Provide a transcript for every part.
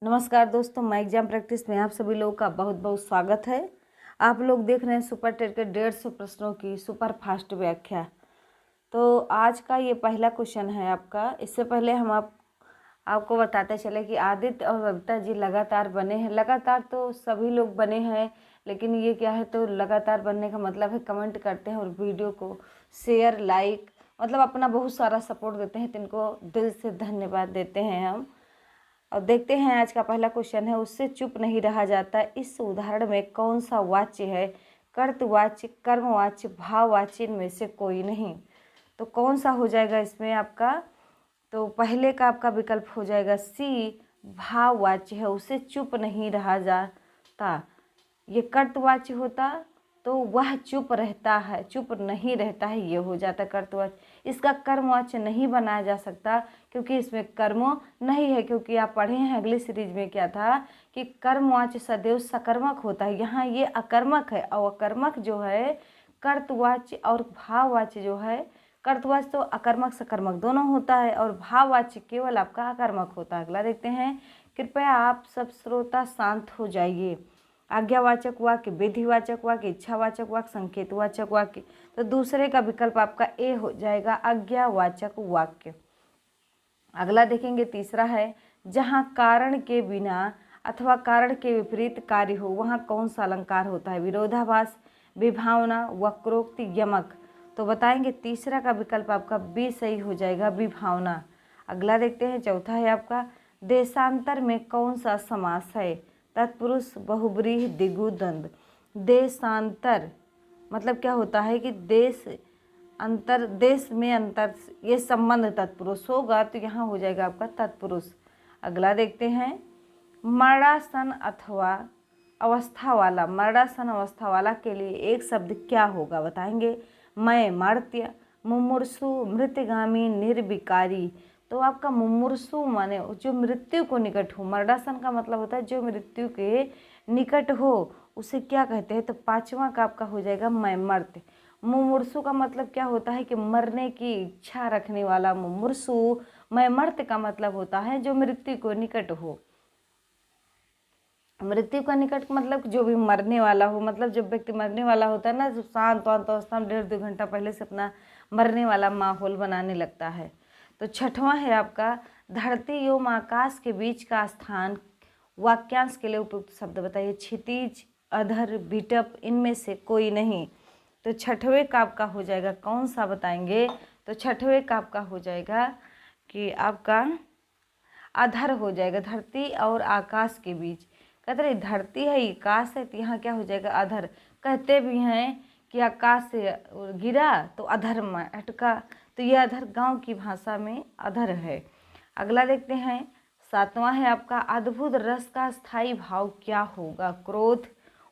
नमस्कार दोस्तों, मैं एग्जाम प्रैक्टिस में आप सभी लोगों का बहुत बहुत स्वागत है। आप लोग देख रहे हैं सुपर टेट के 150 प्रश्नों की सुपर फास्ट व्याख्या। तो आज का ये पहला क्वेश्चन है आपका। इससे पहले हम आपको बताते चले कि आदित्य और बबीता जी लगातार बने हैं। लगातार तो सभी लोग बने हैं, लेकिन ये क्या है, तो लगातार बनने का मतलब है कमेंट करते हैं और वीडियो को शेयर लाइक मतलब अपना बहुत सारा सपोर्ट देते हैं। तो इनको दिल से धन्यवाद देते हैं हम। और देखते हैं आज का पहला क्वेश्चन है, उससे चुप नहीं रहा जाता। इस उदाहरण में कौन सा वाच्य है? कर्तवाच्य, कर्मवाच्य, भाववाच्य, इनमें से कोई नहीं। तो कौन सा हो जाएगा इसमें आपका? तो पहले का आपका विकल्प हो जाएगा सी, भाववाच्य है, उसे चुप नहीं रहा जाता। ये कर्तवाच्य होता तो वह चुप रहता है, चुप नहीं रहता है, ये हो जाता कर्तवाच्य। इसका कर्मवाच्य नहीं बनाया जा सकता क्योंकि इसमें कर्म नहीं है। क्योंकि आप पढ़े हैं अगली सीरीज में क्या था कि कर्मवाच्य सदैव सकर्मक होता है, यहाँ ये अकर्मक है। और अकर्मक जो है कर्तवाच्य और भाववाच्य जो है, कर्तवाच्य तो अकर्मक सकर्मक दोनों होता है और भाववाच्य केवल आपका अकर्मक होता है। अगला देखते हैं। कृपया आप सब श्रोता शांत हो जाइए। आज्ञावाचक वाक्य, विधिवाचक वाक्य, इच्छावाचक वाक्य, संकेतवाचक वाक्य। तो दूसरे का विकल्प आपका ए हो जाएगा, आज्ञावाचक वाक्य। अगला देखेंगे, तीसरा है, जहाँ कारण के बिना अथवा कारण के विपरीत कार्य हो वहाँ कौन सा अलंकार होता है? विरोधाभास, विभावना, वक्रोक्ति, यमक। तो बताएंगे तीसरा का विकल्प आपका बी सही हो जाएगा, विभावना। अगला देखते हैं, चौथा है आपका, देशांतर में कौन सा समास है? तत्पुरुष, बहुब्रीहि, द्विगु, द्वंद्व। देशांतर मतलब क्या होता है कि देश अंतर, देश में अंतर, ये संबंध तत्पुरुष होगा तो यहाँ हो जाएगा आपका तत्पुरुष। अगला देखते हैं, मरणासन अथवा अवस्था वाला, मरणासन अवस्था वाला के लिए एक शब्द क्या होगा? बताएंगे। मैं, मर्त्य, मुमूर्षु, मृतगामी, निर्विकारी। तो आपका मुमूर्षु माने जो मृत्यु को निकट हो, मरणासन का मतलब होता है जो मृत्यु के निकट हो, उसे क्या कहते हैं? तो पांचवा का आपका हो जाएगा मैं, मर्त्य। मुमूर्षु का मतलब क्या होता है कि मरने की इच्छा रखने वाला मुमूर्षु। मैं, मर्त्य का मतलब होता है जो मृत्यु को निकट हो। मृत्यु का निकट मतलब जो भी मरने वाला हो, मतलब जब व्यक्ति मरने वाला होता है ना, जो शांत अवस्था में 1.5-2 घंटा पहले से अपना मरने वाला माहौल बनाने लगता है। तो छठवां है आपका, धरती एवं आकाश के बीच का स्थान वाक्यांश के लिए उपयुक्त शब्द बताइए। क्षितिज, अधर, विटप, इनमें से कोई नहीं। तो छठवें का आपका हो जाएगा कौन सा बताएंगे? तो छठवें का आपका हो जाएगा कि आपका अधर हो जाएगा, धरती और आकाश के बीच। कहते रहे धरती है, आकाश है, तो यहाँ क्या हो जाएगा? अधर। कहते भी हैं कि आकाश से गिरा तो अधर में अटका, तो यह अधर गांव की भाषा में अधर है। अगला देखते हैं, सातवां है आपका, अद्भुत रस का स्थायी भाव क्या होगा? क्रोध,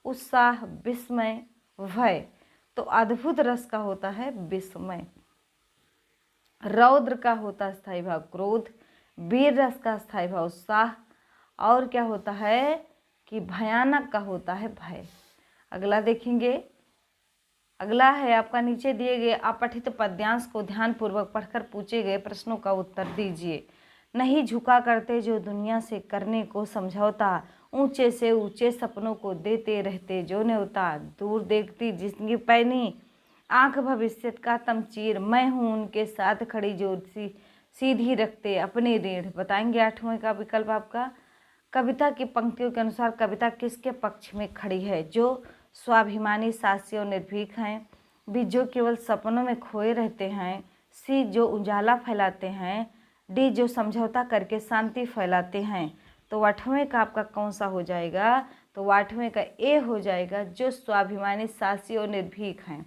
उत्साह, विस्मय, भय। तो अद्भुत रस का होता है विस्मय। रौद्र का होता है स्थायी भाव क्रोध, वीर रस का स्थायी भाव उत्साह, और क्या होता है कि भयानक का होता है भय। अगला देखेंगे, अगला है आपका, नीचे दिए गए अपठित पद्यांश को ध्यानपूर्वक पढ़कर पूछे गए प्रश्नों का उत्तर दीजिए। नहीं झुका करते जो दुनिया से करने को समझौता, ऊंचे से ऊंचे सपनों को देते रहते जो न्योता, दूर देखती जिंदगी पैनी, आंख भविष्य का तमचीर, मैं हूँ उनके साथ खड़ी जो सीधी रखते अपनी रीढ़। बताएंगे आठवें का विकल्प आपका, कविता की पंक्तियों के अनुसार कविता किसके पक्ष में खड़ी है? जो स्वाभिमानी, साहसी और निर्भीक हैं। बी, जो केवल सपनों में खोए रहते हैं। सी, जो उजाला फैलाते हैं। डी, जो समझौता करके शांति फैलाते हैं। तो आठवें का आपका कौन सा हो जाएगा? तो आठवें का ए हो जाएगा, जो स्वाभिमानी, साहसी और निर्भीक हैं।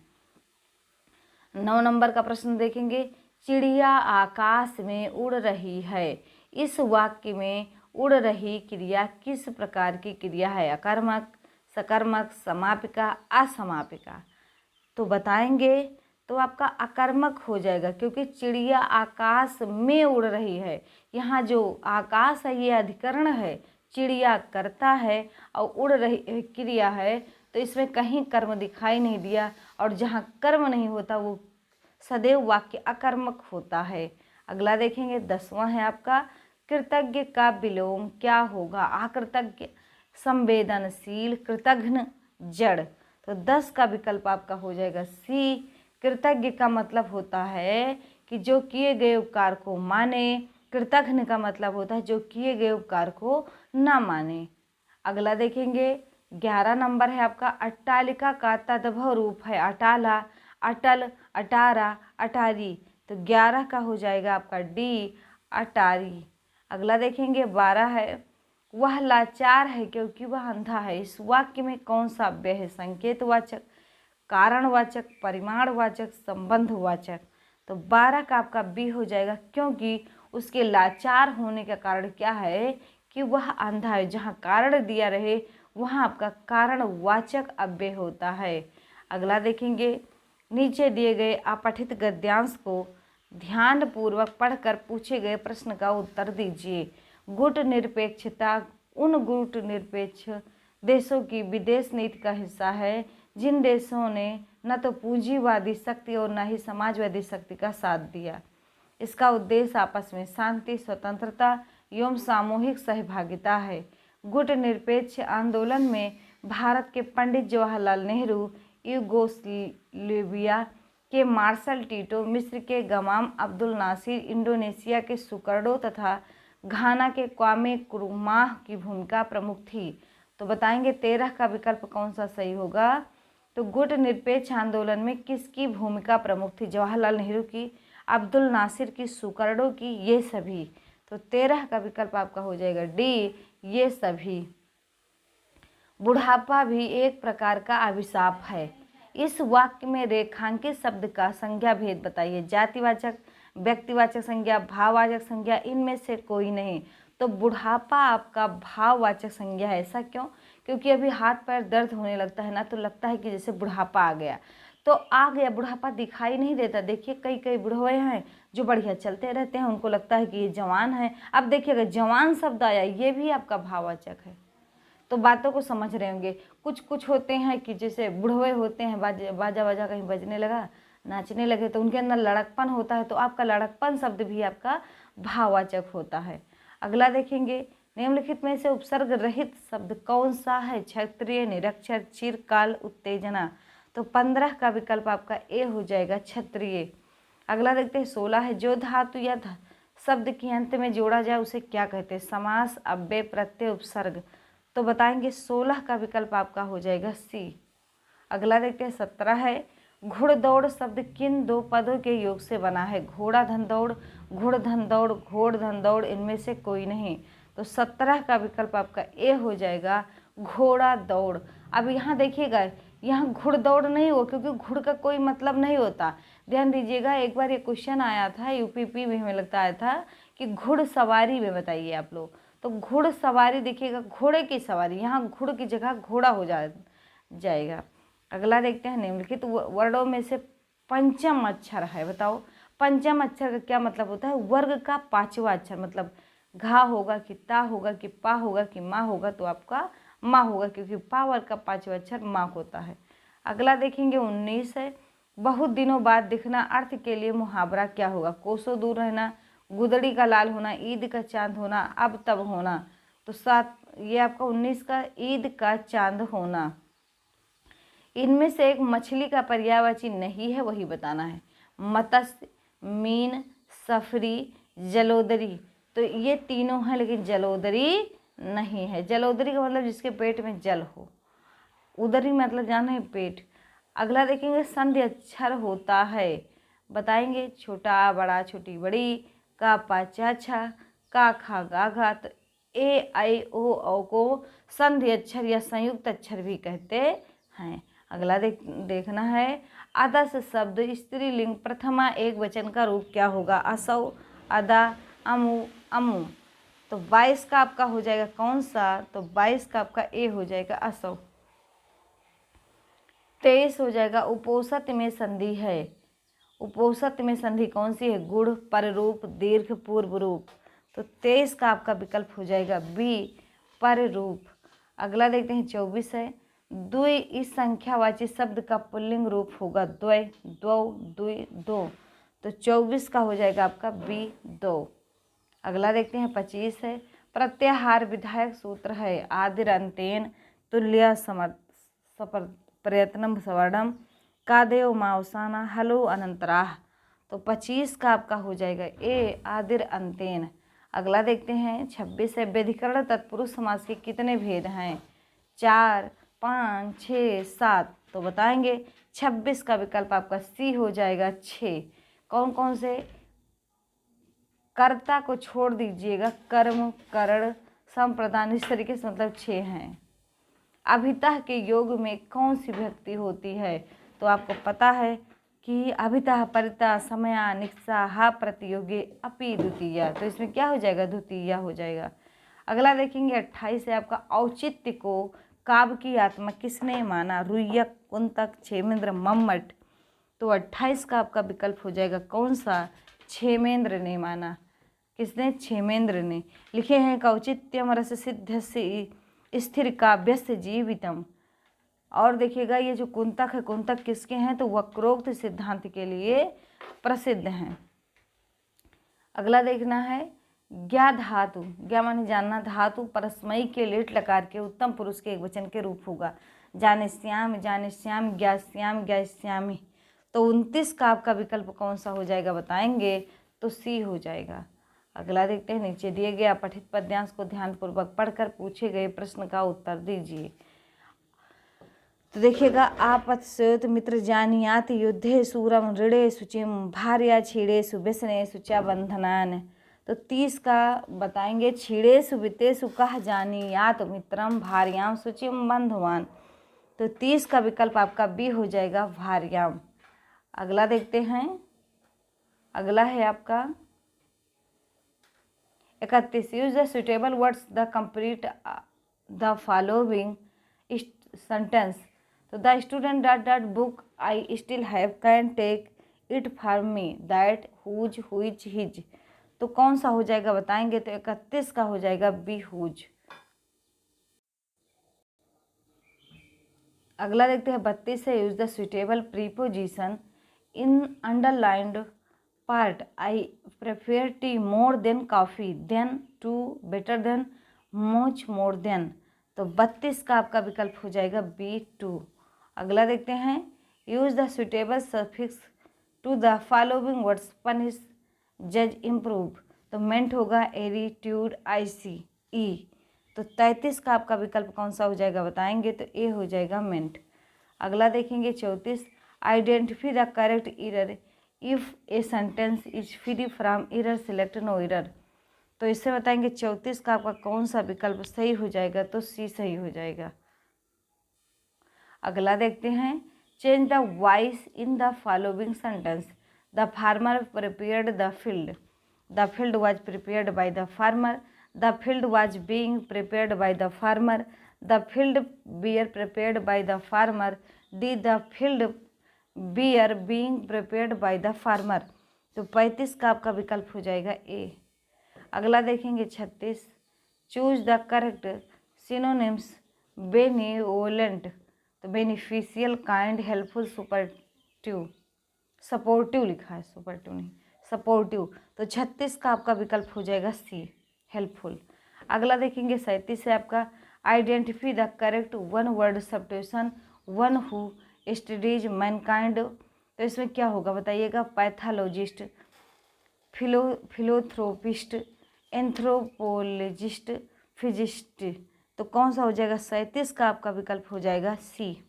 9 नंबर का प्रश्न देखेंगे, चिड़िया आकाश में उड़ रही है। इस वाक्य में उड़ रही क्रिया किस प्रकार की क्रिया है? अकर्मक, सकर्मक, समापिका, असमापिका। तो बताएंगे तो आपका अकर्मक हो जाएगा, क्योंकि चिड़िया आकाश में उड़ रही है। यहाँ जो आकाश है ये अधिकरण है, चिड़िया कर्ता है और उड़ रही क्रिया है, तो इसमें कहीं कर्म दिखाई नहीं दिया। और जहाँ कर्म नहीं होता वो सदैव वाक्य अकर्मक होता है। अगला देखेंगे, 10वां है आपका, कृतज्ञ का विलोम क्या होगा? अकृतज्ञ, संवेदनशील, कृतघ्न, जड़। तो 10 का विकल्प आपका हो जाएगा सी। कृतज्ञ का मतलब होता है कि जो किए गए उपकार को माने। कृतघ्न का मतलब होता है जो किए गए उपकार को ना माने। अगला देखेंगे 11 नंबर है आपका, अट्टालिका का तद्भव रूप है अटाला, अटल, अटारा, अटारी। तो 11 का हो जाएगा आपका डी, अटारी। अगला देखेंगे 12 है, वह लाचार है क्योंकि वह अंधा है। इस वाक्य में कौन सा अव्यय है? संकेतवाचक, कारणवाचक, परिमाणवाचक, संबंधवाचक। तो 12 का आपका बी हो जाएगा, क्योंकि उसके लाचार होने का कारण क्या है कि वह अंधा है। जहाँ कारण दिया रहे वहाँ आपका कारणवाचक अव्यय होता है। अगला देखेंगे, नीचे दिए गए अपठित गद्यांश को ध्यानपूर्वक पढ़कर पूछे गए प्रश्न का उत्तर दीजिए। गुट निरपेक्षता उन गुट निरपेक्ष देशों की विदेश नीति का हिस्सा है जिन देशों ने न तो पूंजीवादी शक्ति और न ही समाजवादी शक्ति का साथ दिया। इसका उद्देश्य आपस में शांति, स्वतंत्रता एवं सामूहिक सहभागिता है। गुट निरपेक्ष आंदोलन में भारत के पंडित जवाहरलाल नेहरू, यूगोस्लाविया के मार्शल टीटो, मिस्र के गमाम अब्दुल नासिर, इंडोनेशिया के सुकर्डो तथा घाना के क्वामे नक्रुमाह की भूमिका प्रमुख थी। तो बताएंगे 13 का विकल्प कौन सा सही होगा? तो गुट निरपेक्ष आंदोलन में किसकी भूमिका प्रमुख थी? जवाहरलाल नेहरू की, अब्दुल नासिर की, सुकर्डो की, ये सभी। तो 13 का विकल्प आपका हो जाएगा डी, ये सभी। बुढ़ापा भी एक प्रकार का अभिशाप है। इस वाक्य में रेखांकित शब्द का संज्ञा भेद बताइए। जातिवाचक, व्यक्तिवाचक संज्ञा, भाववाचक संज्ञा, इनमें से कोई नहीं। तो बुढ़ापा आपका भाववाचक संज्ञा है। ऐसा क्यों? क्योंकि अभी हाथ पैर दर्द होने लगता है ना, तो लगता है कि जैसे बुढ़ापा आ गया। तो आ गया, बुढ़ापा दिखाई नहीं देता। देखिए कई कई बुढ़वे हैं जो बढ़िया चलते रहते हैं, उनको लगता है कि ये जवान है। अब देखिएगा जवान शब्द आया, ये भी आपका भाववाचक है। तो बातों को समझ रहे होंगे। कुछ कुछ होते हैं कि जैसे बुढ़वे होते हैं, बाजा बाजा कहीं बजने लगा, नाचने लगे, तो उनके अंदर लड़कपन होता है। तो आपका लड़कपन शब्द भी आपका भाववाचक होता है। अगला देखेंगे, निम्नलिखित में से उपसर्ग रहित शब्द कौन सा है? क्षत्रिय, निरक्षर, चिरकाल, उत्तेजना। तो 15 का विकल्प आपका ए हो जाएगा, क्षत्रिय। अगला देखते हैं 16 है, जो धातु या शब्द के अंत में जोड़ा जाए उसे क्या कहते हैं? समास, अव्यय, प्रत्यय, उपसर्ग। तो बताएंगे 16 का विकल्प आपका हो जाएगा सी। अगला देखते हैं 17 है, घुड़दौड़ शब्द किन दो पदों के योग से बना है? घोड़ा धन दौड़, घुड़ धन दौड़, घोड़ धन दौड़, इनमें से कोई नहीं। तो 17 का विकल्प आपका ए हो जाएगा, घोड़ा दौड़। अब यहाँ देखिएगा, यहाँ घुड़ दौड़ नहीं हो, क्योंकि घुड़ का कोई मतलब नहीं होता। ध्यान दीजिएगा, एक बार ये क्वेश्चन आया था यूपीपी में, हमें लगता आया था कि घुड़सवारी में बताइए आप लोग। तो घुड़सवारी देखिएगा, घोड़े की सवारी, यहाँ घुड़ की जगह घोड़ा हो जाएगा। अगला देखते हैं, निम्नलिखित वर्णों में से पंचम अक्षर है, बताओ पंचम अक्षर का क्या मतलब होता है? वर्ग का 5वां अक्षर। मतलब घा होगा कि ता होगा कि पा होगा कि माँ होगा? तो आपका माँ होगा, क्योंकि पा वर्ग का 5वां अक्षर माँ होता है। अगला देखेंगे 19 है, बहुत दिनों बाद दिखना अर्थ के लिए मुहावरा क्या होगा? कोसों दूर रहना, गुदड़ी का लाल होना, ईद का चांद होना, अब तब होना। तो 7 ये आपका 19 का ईद का चांद होना। इनमें से एक मछली का पर्यायवाची नहीं है, वही बताना है। मत्स्य, मीन, सफरी, जलोदरी। तो ये तीनों हैं, लेकिन जलोदरी नहीं है। जलोदरी का मतलब जिसके पेट में जल हो। उदरी मतलब जाना है पेट। अगला देखेंगे, संधि अक्षर होता है, बताएंगे छोटा बड़ा, छोटी बड़ी, का पा चा छा, का खा गा घा। तो ए आई ओ औ को संधि अक्षर या संयुक्त अक्षर भी कहते हैं। अगला देखना है, आदर्श शब्द स्त्रीलिंग प्रथमा एक वचन का रूप क्या होगा? असौ, अदा, अमु, अमु। तो 22 का आपका हो जाएगा कौन सा? तो 22 का आपका ए हो जाएगा, असौ। 23 हो जाएगा, उपोषित में संधि है। उपोषित में संधि कौन सी है? गुण, पररूप, दीर्घ, पूर्व रूप। तो 23 का आपका विकल्प हो जाएगा बी, पररूप। अगला देखते हैं 24 है, द्वि इस संख्यावाची शब्द का पुल्लिंग रूप होगा द्वय, द्वौ, द्वि, दो। तो 24 का हो जाएगा आपका बी, दो। अगला देखते हैं 25 है, प्रत्याहार विधायक सूत्र है आदिर अंतेन तुल्य समर प्रयत्नम सवर्णम कादेव मावसाना हलो अनंतराह। तो 25 का आपका हो जाएगा ए आदिर अंतेन। अगला देखते हैं 26 है, व्यधिकरण तत्पुरुष समास के कितने भेद हैं? 4, 5, 6, 7। तो बताएंगे 26 का विकल्प आपका सी हो जाएगा 6। कौन कौन से? कर्ता को छोड़ दीजिएगा, कर्म, करण, संप्रदान, इस तरीके से मतलब 6 हैं। अभितः के योग में कौन सी विभक्ति होती है? तो आपको पता है कि अभितः, परितः, समया, निक्सा, हा प्रतियोगी, अपि द्वितीया। तो इसमें क्या हो जाएगा? द्वितीया हो जाएगा। अगला देखेंगे 28 है आपका, औचित्य को काव्य की आत्मा किसने माना? रुय्यक, कुंतक, क्षेमेंद्र, मम्मट। तो 28 का आपका विकल्प हो जाएगा कौन सा? क्षेमेंद्र ने माना। किसने? क्षेमेंद्र ने। लिखे हैं कौचित्यम रस सिद्ध से स्थिर काव्यस्य जीवितम। और देखिएगा ये जो कुंतक है, कुंतक किसके हैं? तो वक्रोक्त सिद्धांत के लिए प्रसिद्ध हैं। अगला देखना है ज्ञा धातु। ज्ञा माने जानना, धातु परस्मयी के लेट लकार के उत्तम पुरुष के एक वचन के रूप होगा। जानिश्याम, जानिश्याम, ज्ञास्याम, ज्ञास्यामी। तो 29 का आपका विकल्प कौन सा हो जाएगा बताएंगे? तो सी हो जाएगा। अगला देखते हैं, नीचे दिए गए पठित पद्यांश को ध्यानपूर्वक पढ़कर पूछे गए प्रश्न का उत्तर दीजिए। तो देखिएगा, आपत्स्योत मित्र जानियात युद्धे सूरम ऋणे शुचिम भार्या छीड़ेशु व्यसनेषु च बंधनान। तो 30 का बताएंगे, छीड़ेशु वित्तेषु कह जानियात मित्रम भार्याम शुचिम बंधुवान। तो 30 का विकल्प आपका बी हो जाएगा, भार्याम। अगला देखते हैं, अगला है आपका 31, use the suitable words the complete the following sentence. तो the student dot dot book I still have can take it for me that whose who's his. तो कौन सा हो जाएगा बताएंगे? तो 31 का हो जाएगा बी हुज। अगला देखते हैं 32 है, use the suitable preposition in underlined part. I prefer tea more than coffee, than, to, better than, much more than. तो 32 का आपका विकल्प हो जाएगा बी 2। अगला देखते हैं, use the suitable suffix to the following words punish, जज, इम्प्रूव। तो मेंट होगा एटीट्यूड, IC, ई। तो 33 का आपका विकल्प कौन सा हो जाएगा बताएंगे? तो ए हो जाएगा मेंट। अगला देखेंगे 34, identify the correct error if a sentence is free from error, select no error. तो इससे बताएंगे 34 का आपका कौन सा विकल्प सही हो जाएगा? तो सी सही हो जाएगा। अगला देखते हैं, change the voice in the following sentence. The farmer prepared the field, the field was prepared by the farmer, the field was being prepared by the farmer, the field were prepared by the farmer, D the field were being prepared by the farmer. तो 35 का आपका विकल्प हो जाएगा ए। अगला देखेंगे 36, choose the correct synonyms benevolent. तो beneficial, kind, helpful, सुपरटिव, supportive लिखा है, सुपरटिव नहीं, सपोर्टिव। तो 36 का आपका विकल्प हो जाएगा सी, हेल्पफुल। अगला देखेंगे 37 है आपका, identify the correct one word substitution one who studies mankind. तो इसमें क्या होगा बताइएगा? Pathologist, philanthropist, anthropologist, physicist. तो कौन सा हो जाएगा? 37 का आपका विकल्प हो जाएगा सी।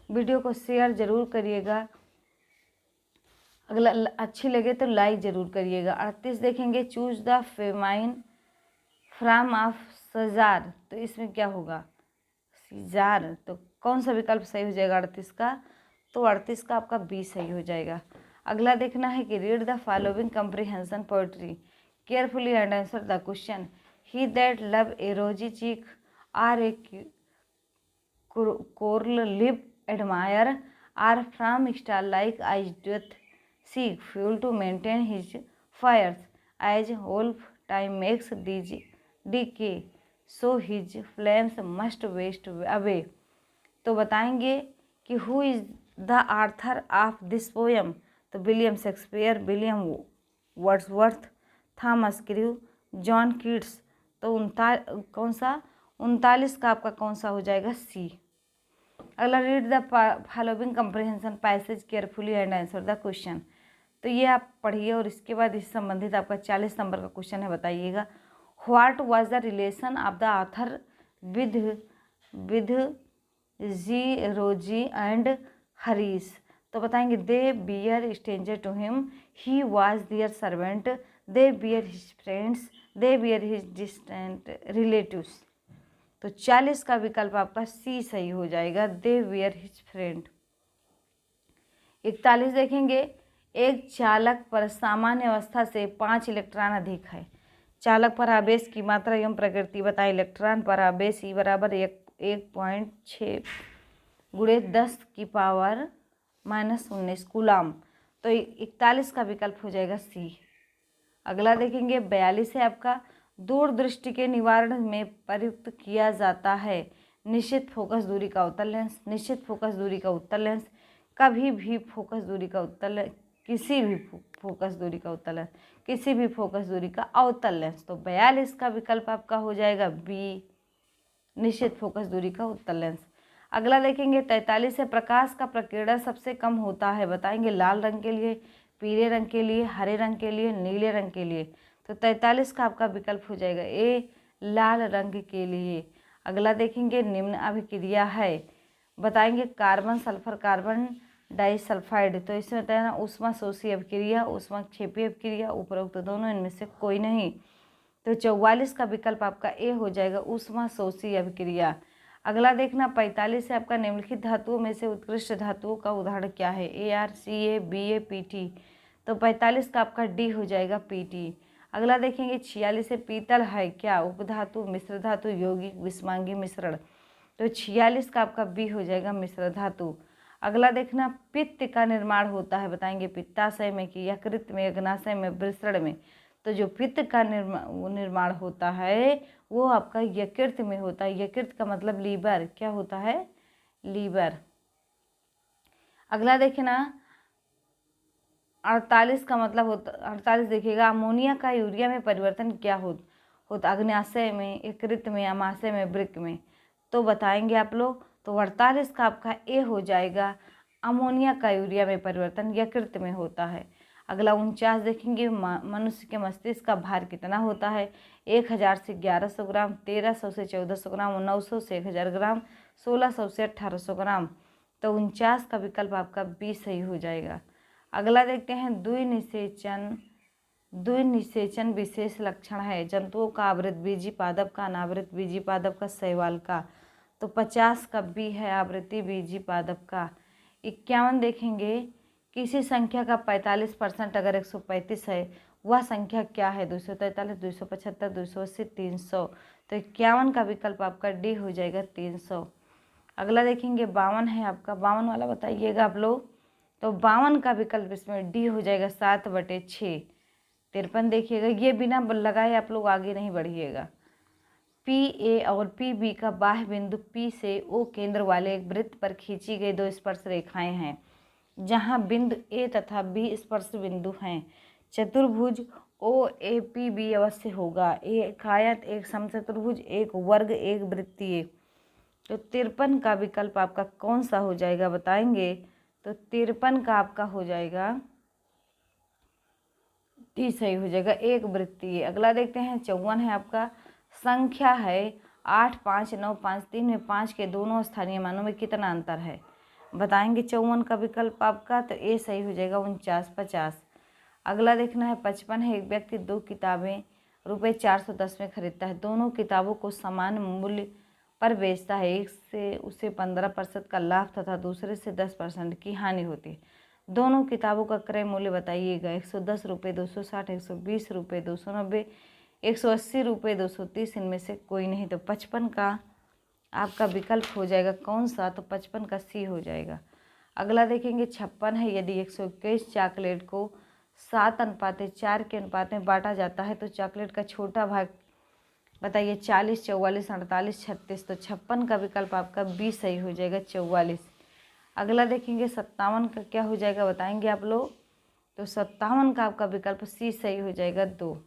वीडियो को शेयर जरूर करिएगा, अगला अच्छी लगे तो लाइक जरूर करिएगा। 38 देखेंगे, choose the feminine form of czar. तो इसमें क्या होगा? सीजार। तो कौन सा विकल्प सही हो जाएगा 38 का? तो 38 का आपका बी सही हो जाएगा। अगला देखना है कि read the following comprehension poetry carefully and answer the question. He that love a rosy cheek or a coral lip admire are from star like eyes doth seek fuel to maintain his fires as whole time makes decay so his flames must waste away। तो बताएंगे कि who is the author of this poem. तो William Shakespeare, William Wordsworth, Thomas Carew, John Keats. तो कौन सा 39 का आपका कौन सा हो जाएगा? सी। अगला, read the following comprehension passage carefully and answer the question. तो ये आप पढ़िए और इसके बाद इससे संबंधित आपका 40 नंबर का क्वेश्चन है, बताइएगा। What was the relation of the author with the rosy and Harish. तो बताएंगे they bear stranger to him, he was their servant, they bear his friends, they bear his distant relatives. तो 40 का विकल्प आपका सी सही हो जाएगा, दे बियर हिज फ्रेंड। 41 देखेंगे, एक चालक पर सामान्य अवस्था से 5 इलेक्ट्रॉन अधिक है। चालक पर आवेश की मात्रा एवं प्रकृति बताएं। इलेक्ट्रॉन पर आवेश ई बराबर 1.6 गुणे 10⁻⁻19 कूलाम। तो 41 का विकल्प हो जाएगा सी। अगला देखेंगे, 42 है आपका, दूरदृष्टि के निवारण में प्रयुक्त किया जाता है निश्चित फोकस दूरी का उत्तल लेंस, निश्चित फोकस दूरी का उत्तल लेंस, कभी भी फोकस दूरी का उत्तल, किसी भी फोकस दूरी का उत्तल लेंस, किसी भी फोकस दूरी का अवतल लेंस। तो 42 का विकल्प आपका हो जाएगा बी, निश्चित फोकस दूरी का उत्तल लेंस। अगला देखेंगे, 43 है, प्रकाश का प्रकीर्णन सबसे कम होता है बताएंगे। लाल रंग के लिए, पीले रंग के लिए, हरे रंग के लिए, नीले रंग के लिए। तो 43 का आपका विकल्प हो जाएगा ए, लाल रंग के लिए। अगला देखेंगे, निम्न अभिक्रिया है बताएंगे। Carbon sulphur carbon disulphide. तो इसमें बताना ऊष्माशोषी अभिक्रिया, ऊष्माक्षेपी अभिक्रिया, उपरोक्त दोनों, इनमें से कोई नहीं। तो 44 का विकल्प आपका ए हो जाएगा, ऊष्माशोषी अभिक्रिया। अगला देखना, 45 से आपका निम्नलिखित धातुओं में से उत्कृष्ट धातुओं का उदाहरण क्या है? AR, CA, BA, PT। तो 45 का आपका डी हो जाएगा PT। अगला देखेंगे, 46 से पीतल है क्या? उपधातु, मिश्र धातु, यौगिक, विषमांगी मिश्रण। तो 46 का आपका बी हो जाएगा, मिश्र धातु। अगला देखना, पित्त का निर्माण होता है बताएंगे। पित्ताशय में कि यकृत में, अग्नाशय में, वृषण में। तो जो पित्त का निर्माण होता है वो आपका यकृत में होता है। यकृत का मतलब लीवर, क्या होता है? लीवर। अगला देखिए ना, 48 का मतलब होता, 48 देखिएगा, अमोनिया का यूरिया में परिवर्तन क्या होता? अग्नाशय में, यकृत में, अमाशय में, वृक्क में। तो बताएंगे आप लोग। तो 48 का आपका ए हो जाएगा, अमोनिया का यूरिया में परिवर्तन यकृत में होता है। अगला 49 देखेंगे, मनुष्य के मस्तिष्क का भार कितना होता है? 1000 से 1100 ग्राम, 1300 से 1400 ग्राम, 900 से 1000 ग्राम, 1600 से 1800 ग्राम। तो 49 का विकल्प आपका बी सही हो जाएगा। अगला देखते हैं, द्विनिषेचन विशेष लक्षण है जंतुओं का, आवृत बीजी पादप का, अनावृत बीजी पादप का, शैवाल का। तो 50 का बी है, आवृत्ति बीजी पादप का। 51 देखेंगे, किसी संख्या का 45% अगर 135 है वह संख्या क्या है? 243, 275, 280, 300। तो 51 का विकल्प आपका डी हो जाएगा, 300। अगला देखेंगे, 52 है आपका, 52 वाला बताइएगा आप लोग। तो 52 का विकल्प इसमें डी हो जाएगा, 7/6। 53 देखिएगा, ये बिना लगाए आप लोग आगे नहीं बढ़िएगा। PA और PB का बाह्य बिंदु P से O केंद्र वाले एक वृत्त पर खींची गई 2 स्पर्श रेखाएं हैं जहां बिंदु A तथा B स्पर्श बिंदु हैं। चतुर्भुज OAPB अवश्य होगा। एक आयत, एक समचतुर्भुज, एक वर्ग, एक वृत्तीय। तो 53 का विकल्प आपका कौन सा हो जाएगा बताएंगे? तो 53 का आपका हो जाएगा डी सही हो जाएगा, एक वृत्तीय। अगला देखते हैं, 54 है आपका, संख्या है 8, 5, 9, 5, 3 में 5 के दोनों स्थानीय मानों में कितना अंतर है बताएंगे? 54 का विकल्प आपका तो ए सही हो जाएगा, 49, 50। अगला देखना है, 55 है, एक व्यक्ति 2 किताबें ₹410 में खरीदता है। दोनों किताबों को समान मूल्य पर बेचता है। एक से उसे 15% का लाभ तथा दूसरे से 10% की हानि होती है। दोनों किताबों का क्रय मूल्य बताइएगा। 110 रुपये, 260, 120 रुपये, 290, 180 रुपये, 230, इनमें से कोई नहीं। तो 55 का आपका विकल्प हो जाएगा कौन सा? तो 55 का सी हो जाएगा। अगला देखेंगे, 56 है, यदि 121 चॉकलेट को 7:4 के अनुपात में बांटा जाता है तो चॉकलेट का छोटा भाग बताइए। 40, 44, 48, 36। तो 56 का विकल्प आपका बी सही हो जाएगा, 44। अगला देखेंगे, 57 का क्या हो जाएगा बताएंगे आप लोग? तो 57 का आपका विकल्प सी सही हो जाएगा, 2।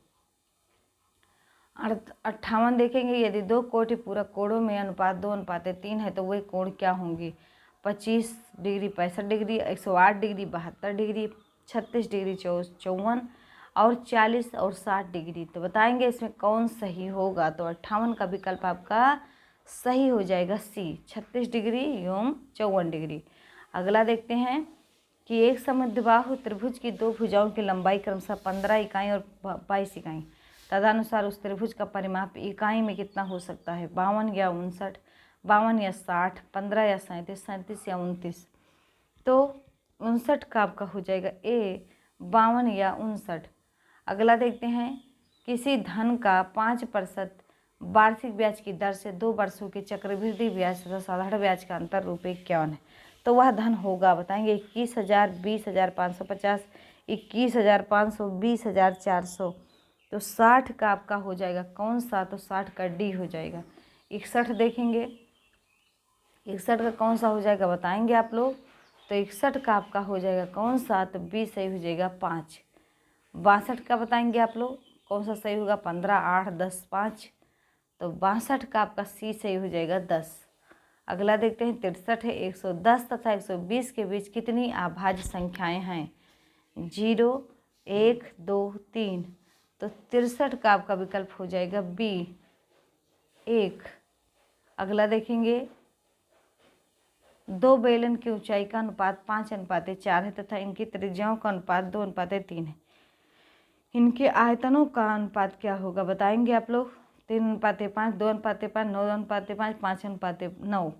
58 देखेंगे, यदि 2 कोटि पूरक कोणों में अनुपात 2:3 है तो वे कोण क्या होंगे? 25 degree 65 degree, 108 degree 72 degree, 36 degree 54 और 40 और 60 डिग्री। तो बताएंगे इसमें कौन सही होगा। तो 58 का विकल्प आपका सही हो जाएगा सी, 36 डिग्री एवं 54 डिग्री। अगला देखते हैं कि एक समद्विबाहु त्रिभुज की दो भुजाओं की लंबाई क्रमशः 15 इकाई और 22 इकाई, तदनुसार उस त्रिभुज का परिमाप इकाई में कितना हो सकता है? 52 या 59, 52 या 60, 15 या 37, 37 या 29। तो 59 का आपका हो जाएगा ए, 52 या 59। अगला देखते हैं, किसी धन का 5% वार्षिक ब्याज की दर से 2 वर्षों के चक्रवृद्धि ब्याज तथा साधारण ब्याज का अंतर ₹51 है, तो वह धन होगा। बताएंगे 21,000, 20,550, 21,500, 20,400। तो 60 का आपका हो जाएगा कौन सा? तो 60 का डी हो जाएगा। 61 देखेंगे, 61 का कौन सा हो जाएगा बताएंगे आप लोग। तो 61 का आपका हो जाएगा कौन सा? तो बी सही हो जाएगा 5। 62 का बताएंगे आप लोग कौन सा सही होगा? 15, 8, 10, 5। तो 62 का आपका सी सही हो जाएगा 10। अगला देखते हैं 63 है, 110 तथा 120 के बीच कितनी अभाज्य संख्याएं हैं? 0, 1, 2, 3। तो 63 का आपका विकल्प हो जाएगा बी, 1। अगला देखेंगे, 2 बेलन की ऊंचाई का अनुपात 5:4 है तथा इनकी त्रिज्याओं का अनुपात 2:3 है। इनके आयतनों का अनुपात क्या होगा बताएंगे आप लोग। 3:5, 2:5, 9:5, 5:9।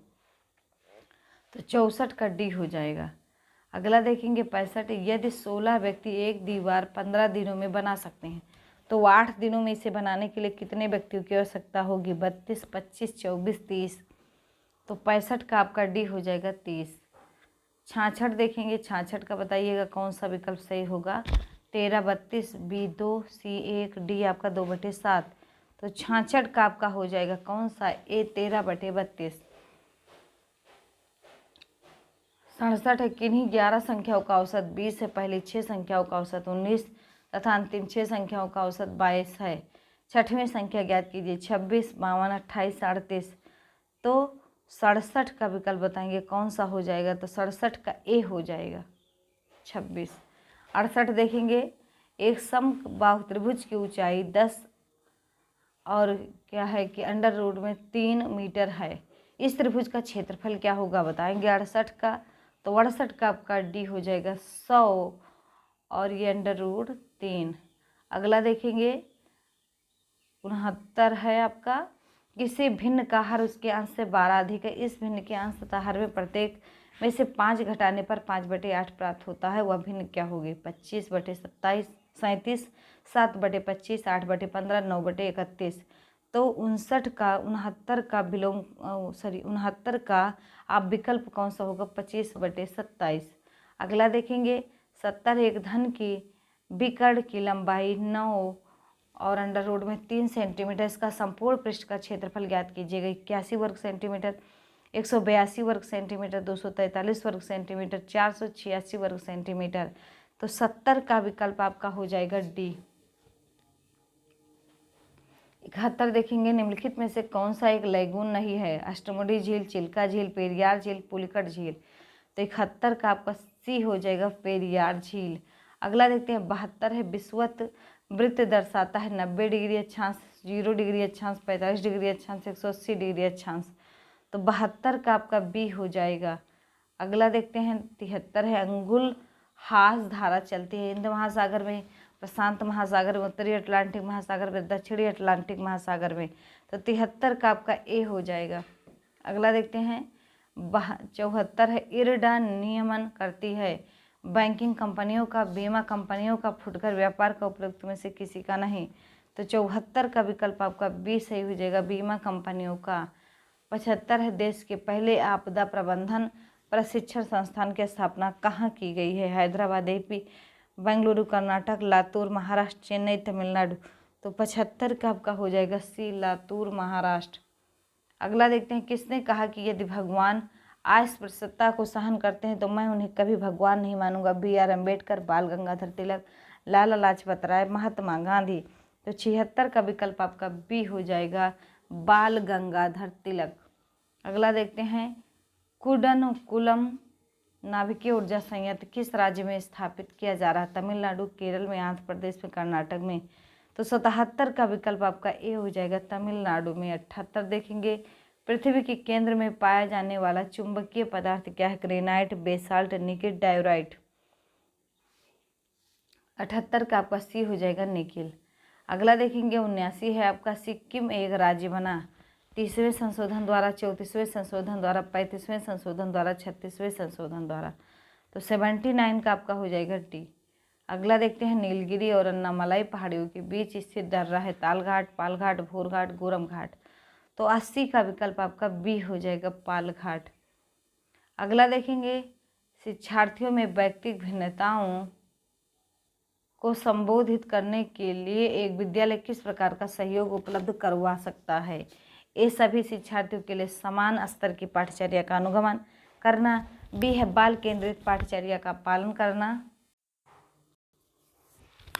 तो 64 का डी हो जाएगा। अगला देखेंगे 65, यदि 16 व्यक्ति एक दीवार 15 दिनों में बना सकते हैं तो 8 दिनों में इसे बनाने के लिए कितने व्यक्तियों की आवश्यकता होगी? 32, 25, 24, 30। तो 65 का आपका डी हो जाएगा 30। 66 देखेंगे, 66 का बताइएगा कौन सा विकल्प सही होगा? 13, 32, बी 2, सी 1, डी आपका 2/7। तो 66 का आपका हो जाएगा कौन सा? ए 13/32। 67 है, किन्हीं 11 संख्याओं का औसत 20 है, पहली 6 संख्याओं का औसत 19 तथा अंतिम 6 संख्याओं का औसत 22 है। छठवीं संख्या ज्ञात कीजिए। 26, 52, 28, 38। तो 67 का विकल्प बताएंगे कौन सा हो जाएगा? तो 67 का ए हो जाएगा 26। 68 देखेंगे, एक समबाहु त्रिभुज की ऊंचाई 10 और क्या है कि अंडर रूट में 3 मीटर है। इस त्रिभुज का क्षेत्रफल क्या होगा बताएंगे 68 का। तो 68 का आपका डी हो जाएगा 100 और ये अंडर रूट 3। अगला देखेंगे 69 है आपका, किसी भिन्न का हर उसके अंश से 12 अधिक है, इस भिन्न के अंश तथा हर में प्रत्येक में से 5 घटाने पर 5/8 प्राप्त होता है, वह भिन्न क्या होगी? 25/27, 37, 7/25, 8/15, 9/31। तो 69 का आप विकल्प कौन सा होगा? 25/27। अगला देखेंगे 70, एक धन की विकर्ण की लंबाई 9 और अंडर रूट में 3 सेंटीमीटर, इसका संपूर्ण पृष्ठ का क्षेत्रफल ज्ञात कीजिएगा। 81 वर्ग सेंटीमीटर, 182 वर्ग सेंटीमीटर, 243 वर्ग सेंटीमीटर, 486 वर्ग सेंटीमीटर। तो 70 का विकल्प आपका हो जाएगा डी। 71 देखेंगे, निम्नलिखित में से कौन सा एक लैगून नहीं है? अष्टमुडी झील, चिल्का झील, पेरियार झील, पुलिकट झील। तो 71 का आपका सी हो जाएगा पेरियार झील। अगला देखते हैं 72 है, विषुवत वृत्त दर्शाता है 90 डिग्री अक्षांश, 0 डिग्री अक्षांश, 45 डिग्री अक्षांश, 180 डिग्री अक्षांश। तो 72 का आपका बी हो जाएगा। अगला देखते हैं 73 है, अंगुल हास धारा चलती है हिंद महासागर में, प्रशांत महासागर में, उत्तरी अटलांटिक महासागर में, दक्षिणी अटलांटिक महासागर में। तो 73 का आपका ए हो जाएगा। अगला देखते हैं 74 है, इरडा नियमन करती है बैंकिंग कंपनियों का, बीमा कंपनियों का, फुटकर व्यापार का उपरोक्त में से किसी का नहीं। तो 74 का विकल्प आपका बी सही हो जाएगा, बीमा कंपनियों का। 75 है, देश के पहले आपदा प्रबंधन प्रशिक्षण संस्थान की स्थापना कहाँ की गई है? हैदराबाद, एपी, बेंगलुरु कर्नाटक, लातूर महाराष्ट्र, चेन्नई तमिलनाडु। तो 75 का आपका हो जाएगा सी, लातूर महाराष्ट्र। अगला देखते हैं, किसने कहा कि यदि भगवान अस्पृश्यता को सहन करते हैं तो मैं उन्हें कभी भगवान नहीं मानूंगा? बी आर अम्बेडकर, बाल गंगाधर तिलक, लाला लाजपत राय, महात्मा गांधी। तो 76 का विकल्प आपका बी हो जाएगा, बाल गंगाधर तिलक। अगला देखते हैं, कुडनकुलम नाभिकीय ऊर्जा संयंत्र किस राज्य में स्थापित किया जा रहा है? तमिलनाडु, केरल में, आंध्र प्रदेश में, कर्नाटक में। तो 77 का विकल्प आपका ए हो जाएगा, तमिलनाडु में। 78 देखेंगे, पृथ्वी के केंद्र में पाया जाने वाला चुंबकीय पदार्थ क्या है? Granite, basalt, nickel, diorite. 78 का आपका सी हो जाएगा, निकेल। अगला देखेंगे, 79 है आपका, सिक्किम एक राज्य बना। 30वें संशोधन द्वारा, 34वें संशोधन द्वारा, 35वें संशोधन द्वारा, 36वें संशोधन द्वारा। तो 79 का आपका हो जाएगा डी। अगला देखते हैं, नीलगिरी और अन्नामलाई पहाड़ियों के बीच स्थित दर्रा है तालघाट, पालघाट, भोरघाट, गोरम घाट। तो 80 का विकल्प आपका बी हो जाएगा, पालघाट। अगला देखेंगे, शिक्षार्थियों में व्यक्तिगत भिन्नताओं को संबोधित करने के लिए एक विद्यालय किस प्रकार का सहयोग उपलब्ध करवा सकता है? ये सभी शिक्षार्थियों के लिए समान स्तर की पाठ्यचर्या का अनुगमन करना। बी है बाल केंद्रित पाठ्यचर्या का पालन करना।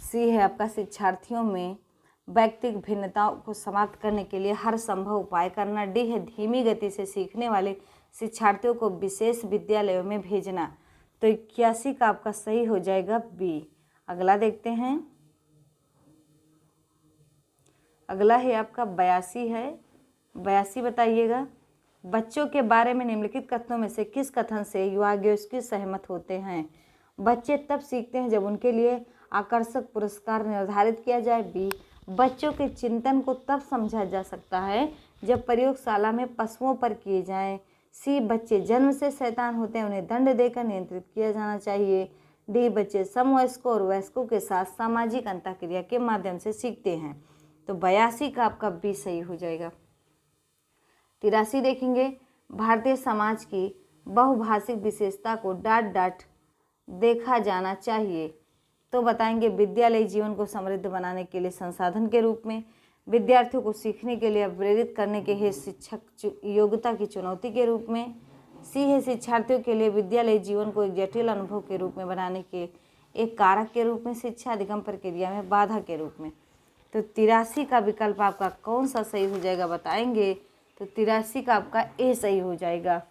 सी है आपका शिक्षार्थियों में व्यक्तिगत भिन्नताओं को समाप्त करने के लिए हर संभव उपाय करना। डी है धीमी गति से सीखने वाले शिक्षार्थियों को विशेष विद्यालयों में भेजना। तो 81 का आपका सही हो जाएगा बी। अगला देखते हैं, अगला है आपका 82 है। 82 बताइएगा, बच्चों के बारे में निम्नलिखित कथनों में से किस कथन से युवाग्योस्की सहमत होते हैं? बच्चे तब सीखते हैं जब उनके लिए आकर्षक पुरस्कार निर्धारित किया जाए। बी, बच्चों के चिंतन को तब समझा जा सकता है जब प्रयोगशाला में पशुओं पर किए जाएं। सी, बच्चे जन्म से शैतान होते हैं, उन्हें दंड देकर नियंत्रित किया जाना चाहिए। डी, बच्चे समवयस्कों और वयस्कों के साथ सामाजिक अंतःक्रिया के माध्यम से सीखते हैं। तो 82 का आपका बी सही हो जाएगा। 83 देखेंगे, भारतीय समाज की बहुभाषिक विशेषता को डांट डांट देखा जाना चाहिए। तो बताएंगे, विद्यालय जीवन को समृद्ध बनाने के लिए संसाधन के रूप में, विद्यार्थियों को सीखने के लिए प्रेरित करने के लिए शिक्षक योग्यता की चुनौती के रूप में। सी है शिक्षार्थियों के लिए विद्यालय जीवन को एक जटिल अनुभव के रूप में बनाने के एक कारक के रूप में, शिक्षा अधिगम प्रक्रिया में बाधा के रूप में। तो 83 का विकल्प आपका कौन सा सही हो जाएगा बताएंगे? तो 83 का आपका ए सही हो जाएगा।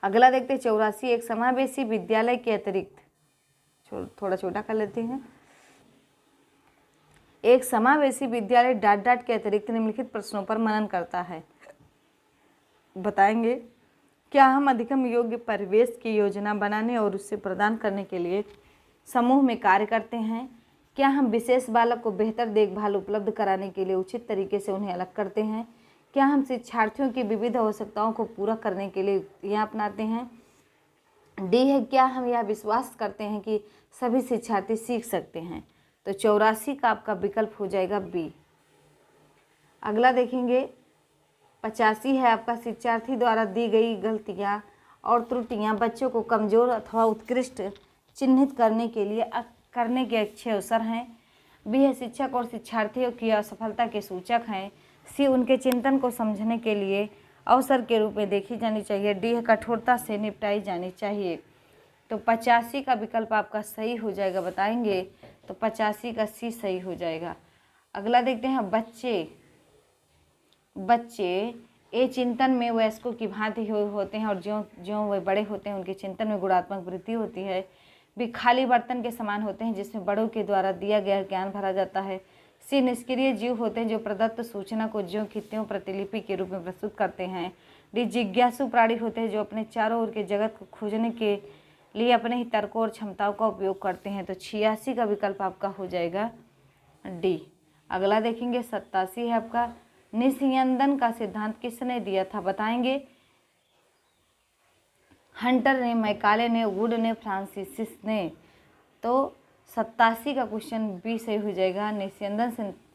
अगला देखते 84, एक समावेशी विद्यालय के अतिरिक्त, थोड़ा छोटा कर लेते हैं, एक समावेशी विद्यालय डाट डाट के अतिरिक्त निम्नलिखित प्रश्नों पर मनन करता है। बताएंगे, क्या हम अधिगम योग्य परिवेश की योजना बनाने और उससे प्रदान करने के लिए समूह में कार्य करते हैं? क्या हम विशेष बालक को बेहतर देखभाल उपलब्ध कराने के लिए उचित तरीके से उन्हें अलग करते हैं? क्या हम शिक्षार्थियों की विविध आवश्यकताओं को पूरा करने के लिए यह अपनाते हैं? डी है, क्या हम यह विश्वास करते हैं कि सभी शिक्षार्थी सीख सकते हैं? तो 84 का आपका विकल्प हो जाएगा बी। अगला देखेंगे 85 है आपका, शिक्षार्थी द्वारा दी गई गलतियां और त्रुटियां बच्चों को कमजोर अथवा उत्कृष्ट चिन्हित करने के अच्छे अवसर हैं। बी है, शिक्षक और शिक्षार्थियों की असफलता के सूचक हैं। सी, उनके चिंतन को समझने के लिए अवसर के रूप में देखी जानी चाहिए। डी है, कठोरता से निपटाई जानी चाहिए। तो 85 का विकल्प आपका सही हो जाएगा बताएंगे। तो 85 का सी सही हो जाएगा। अगला देखते हैं, बच्चे ये चिंतन में वयस्कों की भांति होते हैं और ज्यों ज्यों वे बड़े होते हैं उनके चिंतन में गुणात्मक वृद्धि होती है। भी खाली बर्तन के समान होते हैं जिसमें बड़ों के द्वारा दिया गया ज्ञान भरा जाता है। सी, निष्क्रिय जीव होते हैं जो प्रदत्त सूचना को ज्यों की त्यों प्रतिलिपि के रूप में प्रस्तुत करते हैं। डी, जिज्ञासु प्राणी होते हैं जो अपने चारों ओर के जगत को खोजने के लिए अपने ही तर्कों और क्षमताओं का उपयोग करते हैं। तो 86 का विकल्प आपका हो जाएगा डी। अगला देखेंगे 87 है आपका, निस्यंदन का सिद्धांत किसने दिया था? बताएंगे, हंटर ने, मैकाले ने, वुड ने, फ्रांसिस ने। तो 87 का क्वेश्चन बी सही हो जाएगा। निस्यंदन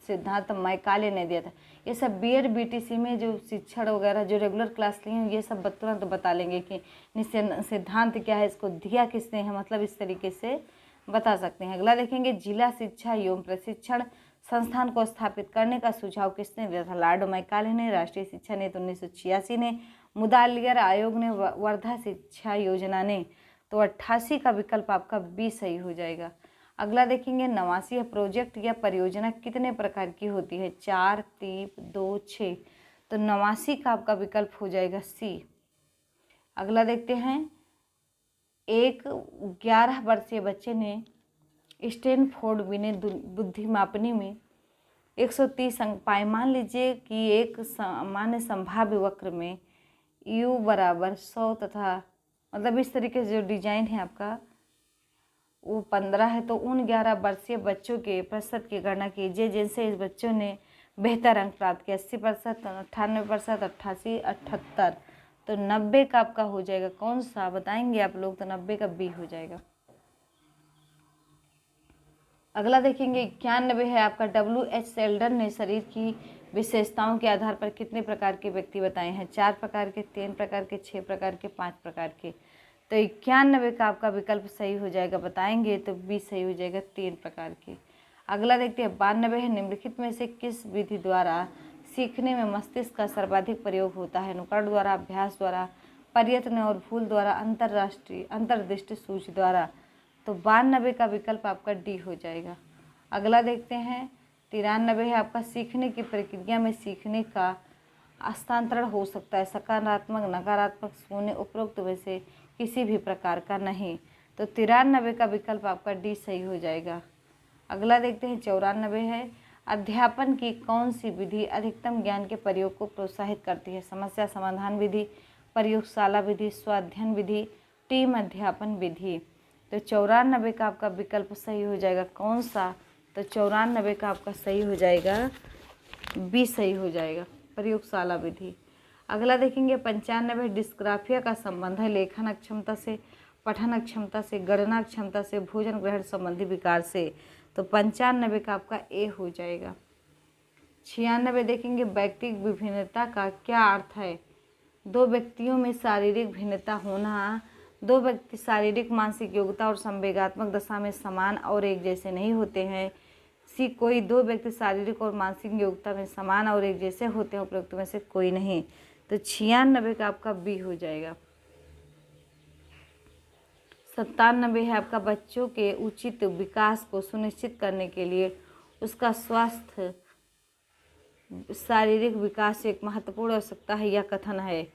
सिद्धांत मैकाले ने दिया था। ये सब बीएड बीटीसी में जो शिक्षण वगैरह जो रेगुलर क्लास लिए हैं ये सब तुरंत बता लेंगे कि निस्यंदन सिद्धांत क्या है, इसको दिया किसने है, मतलब इस तरीके से बता सकते हैं। अगला देखेंगे, जिला शिक्षा एवं प्रशिक्षण संस्थान को स्थापित करने का सुझाव किसने दिया था? लॉर्ड मैकाले ने, राष्ट्रीय शिक्षा नीति 1986 ने, मुदालियर आयोग ने, वर्धा शिक्षा योजना ने। तो 88 का विकल्प आपका बी सही हो जाएगा। अगला देखेंगे नवासी है प्रोजेक्ट या परियोजना कितने प्रकार की होती है, 4, 3, 2, 6। तो नवासी का आपका विकल्प हो जाएगा सी। अगला देखते हैं, एक 11 वर्षीय बच्चे ने स्टैनफोर्ड बुद्धि मापनी में 130 अंक पाए। मान लीजिए कि एक सामान्य संभाव्य वक्र में u बराबर 100 तथा मतलब इस तरीके से जो डिजाइन है आपका वो 15 है। तो उन 11 वर्षीय बच्चों के प्रतिशत की गणना कीजिए जिनसे इस बच्चों ने बेहतर अंक प्राप्त किया। 80%, 98%, 88, 78। तो 90 का आपका हो जाएगा कौन सा बताएंगे आप लोग, तो 90 का बी हो जाएगा। अगला देखेंगे 91 है आपका WH सेल्डन ने शरीर की विशेषताओं के आधार पर कितने प्रकार के व्यक्ति बताए हैं, 4 प्रकार के, 3 प्रकार के, 6 प्रकार के, 5 प्रकार के। तो 91 का आपका विकल्प सही हो जाएगा, बताएंगे तो बी सही हो जाएगा, 3 प्रकार के। अगला देखते हैं 92 है, निम्नलिखित में से किस विधि द्वारा सीखने में मस्तिष्क का सर्वाधिक प्रयोग होता है, नुक्कड़ द्वारा, अभ्यास द्वारा, प्रयत्न और भूल द्वारा, अंतर्दृष्टि सूची द्वारा। तो 92 का विकल्प आपका डी हो जाएगा। अगला देखते हैं 93 है आपका सीखने की प्रक्रिया में सीखने का हस्तांतरण हो सकता है, सकारात्मक, नकारात्मक, शून्य, उपरोक्त में से किसी भी प्रकार का नहीं। तो 93 का विकल्प आपका डी सही हो जाएगा। अगला देखते हैं 94 है, अध्यापन की कौन सी विधि अधिकतम ज्ञान के प्रयोग को प्रोत्साहित करती है, समस्या समाधान विधि, प्रयोगशाला विधि, स्वाध्ययन विधि, टीम अध्यापन विधि। तो 94 का आपका विकल्प सही हो जाएगा कौन सा, तो 94 का आपका सही हो जाएगा बी सही हो जाएगा, प्रयोगशाला विधि। अगला देखेंगे 95 डिस्ग्राफिया का संबंध है लेखन अक्षमता से, पठन अक्षमता से, गणना क्षमता से, भोजन ग्रहण संबंधी विकार से। तो 95 का आपका ए हो जाएगा। 96 देखेंगे व्यक्तिक विभिन्नता का क्या अर्थ है, दो व्यक्तियों में शारीरिक भिन्नता होना। दो व्यक्ति शारीरिक, मानसिक योग्यता और संवेगात्मक दशा में समान और एक जैसे नहीं होते हैं। सी कोई दो व्यक्ति शारीरिक और मानसिक योग्यता में समान और एक जैसे होते हैं, उपरोक्त में से कोई नहीं। तो 96 का आपका बी हो जाएगा। 97 है आपका बच्चों के उचित विकास को सुनिश्चित करने के लिए उसका स्वास्थ्य शारीरिक विकास एक महत्वपूर्ण आवश्यकता है, यह कथन है।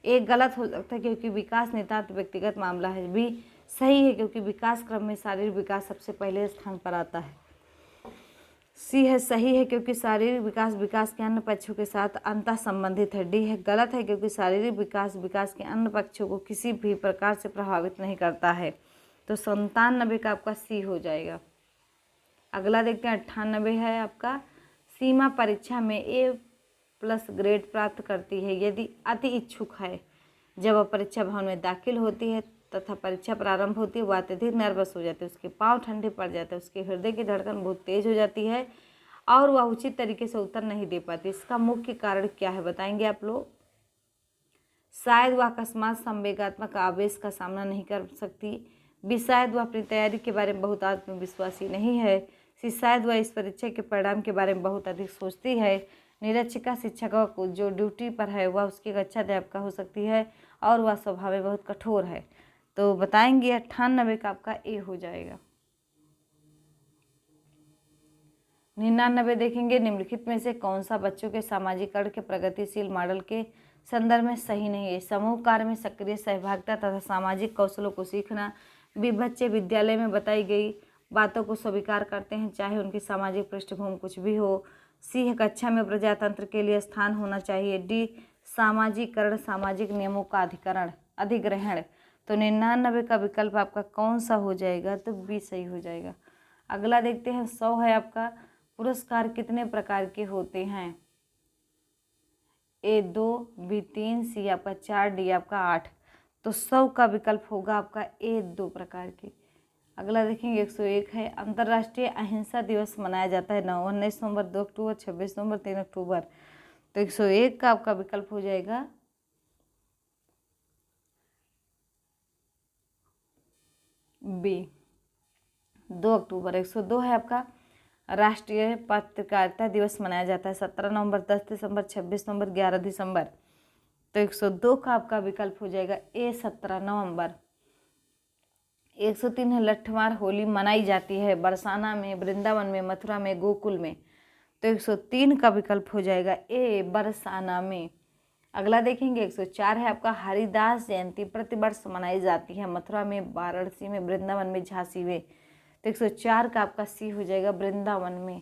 एक गलत हो सकता है क्योंकि विकास नितांत व्यक्तिगत मामला है। बी सही है क्योंकि विकास क्रम में शारीरिक विकास सबसे पहले स्थान पर आता है। सी है सही है क्योंकि शारीरिक विकास विकास के अन्य पक्षों के साथ अंतः संबंधित है। डी है गलत है क्योंकि शारीरिक विकास विकास के अन्य पक्षों को किसी भी प्रकार से प्रभावित नहीं करता है। तो 97 का आपका सी हो जाएगा। अगला देखते हैं 98 है आपका सीमा परीक्षा में A+ ग्रेड प्राप्त करती है यदि अति इच्छुक है। जब वह परीक्षा भवन में दाखिल होती है तथा परीक्षा प्रारंभ होती है वह अत्यधिक नर्वस हो जाती है, उसके पाँव ठंडे पड़ जाते हैं, उसके हृदय की धड़कन बहुत तेज हो जाती है और वह उचित तरीके से उत्तर नहीं दे पाती। इसका मुख्य कारण क्या है बताएंगे आप लोग। शायद वह अकस्मात संवेगात्मक आवेश का सामना नहीं कर सकती। बी शायद वह अपनी तैयारी के बारे में बहुत आत्मविश्वासी नहीं है। सी शायद वह इस परीक्षा के परिणाम के बारे में बहुत अधिक सोचती है। निरीक्षिका शिक्षक को जो ड्यूटी पर है वह उसकी अच्छा अध्यापिका हो सकती है और वह स्वभाव में बहुत कठोर है। तो बताएंगे 98 का आपका ए हो जाएगा। 99 देखेंगे निम्नलिखित में से कौन सा बच्चों के सामाजिकरण के प्रगतिशील मॉडल के संदर्भ में सही नहीं है। समूह कार्य में सक्रिय सहभागिता तथा सामाजिक कौशलों को सीखना। भी बच्चे विद्यालय में बताई गई बातों को स्वीकार करते हैं चाहे उनकी सामाजिक पृष्ठभूमि कुछ भी हो। सी है कक्षा में प्रजातंत्र के लिए स्थान होना चाहिए। डी सामाजिकरण सामाजिक नियमों का अधिग्रहण। तो 99 का विकल्प आपका कौन सा हो जाएगा, तो बी सही हो जाएगा। अगला देखते हैं 100 है आपका पुरस्कार कितने प्रकार के होते हैं। A 2, B 3, सी आपका 4, डी आपका 8। तो 100 का विकल्प होगा आपका ए 2 प्रकार के। अगला देखेंगे 101 है अंतर्राष्ट्रीय अहिंसा दिवस मनाया जाता है 19 नवंबर, 2 अक्टूबर, 26 नवंबर, 3 अक्टूबर। तो 101 का आपका विकल्प हो जाएगा बी 2 अक्टूबर। 102 है आपका राष्ट्रीय पत्रकारिता दिवस मनाया जाता है 17 नवंबर, 10 दिसंबर, 26 नवंबर, 11 दिसंबर। तो 102 का आपका विकल्प हो जाएगा ए 17 नवंबर। 103 है लट्ठमार होली मनाई जाती है बरसाना में, वृंदावन में, मथुरा में, गोकुल में। तो 103 का विकल्प हो जाएगा ए, बरसाना में। अगला देखेंगे 104 है आपका हरिदास जयंती प्रतिवर्ष मनाई जाती है मथुरा में, वाराणसी में, वृंदावन में, झांसी में। तो 104 का आपका सी हो जाएगा वृंदावन में।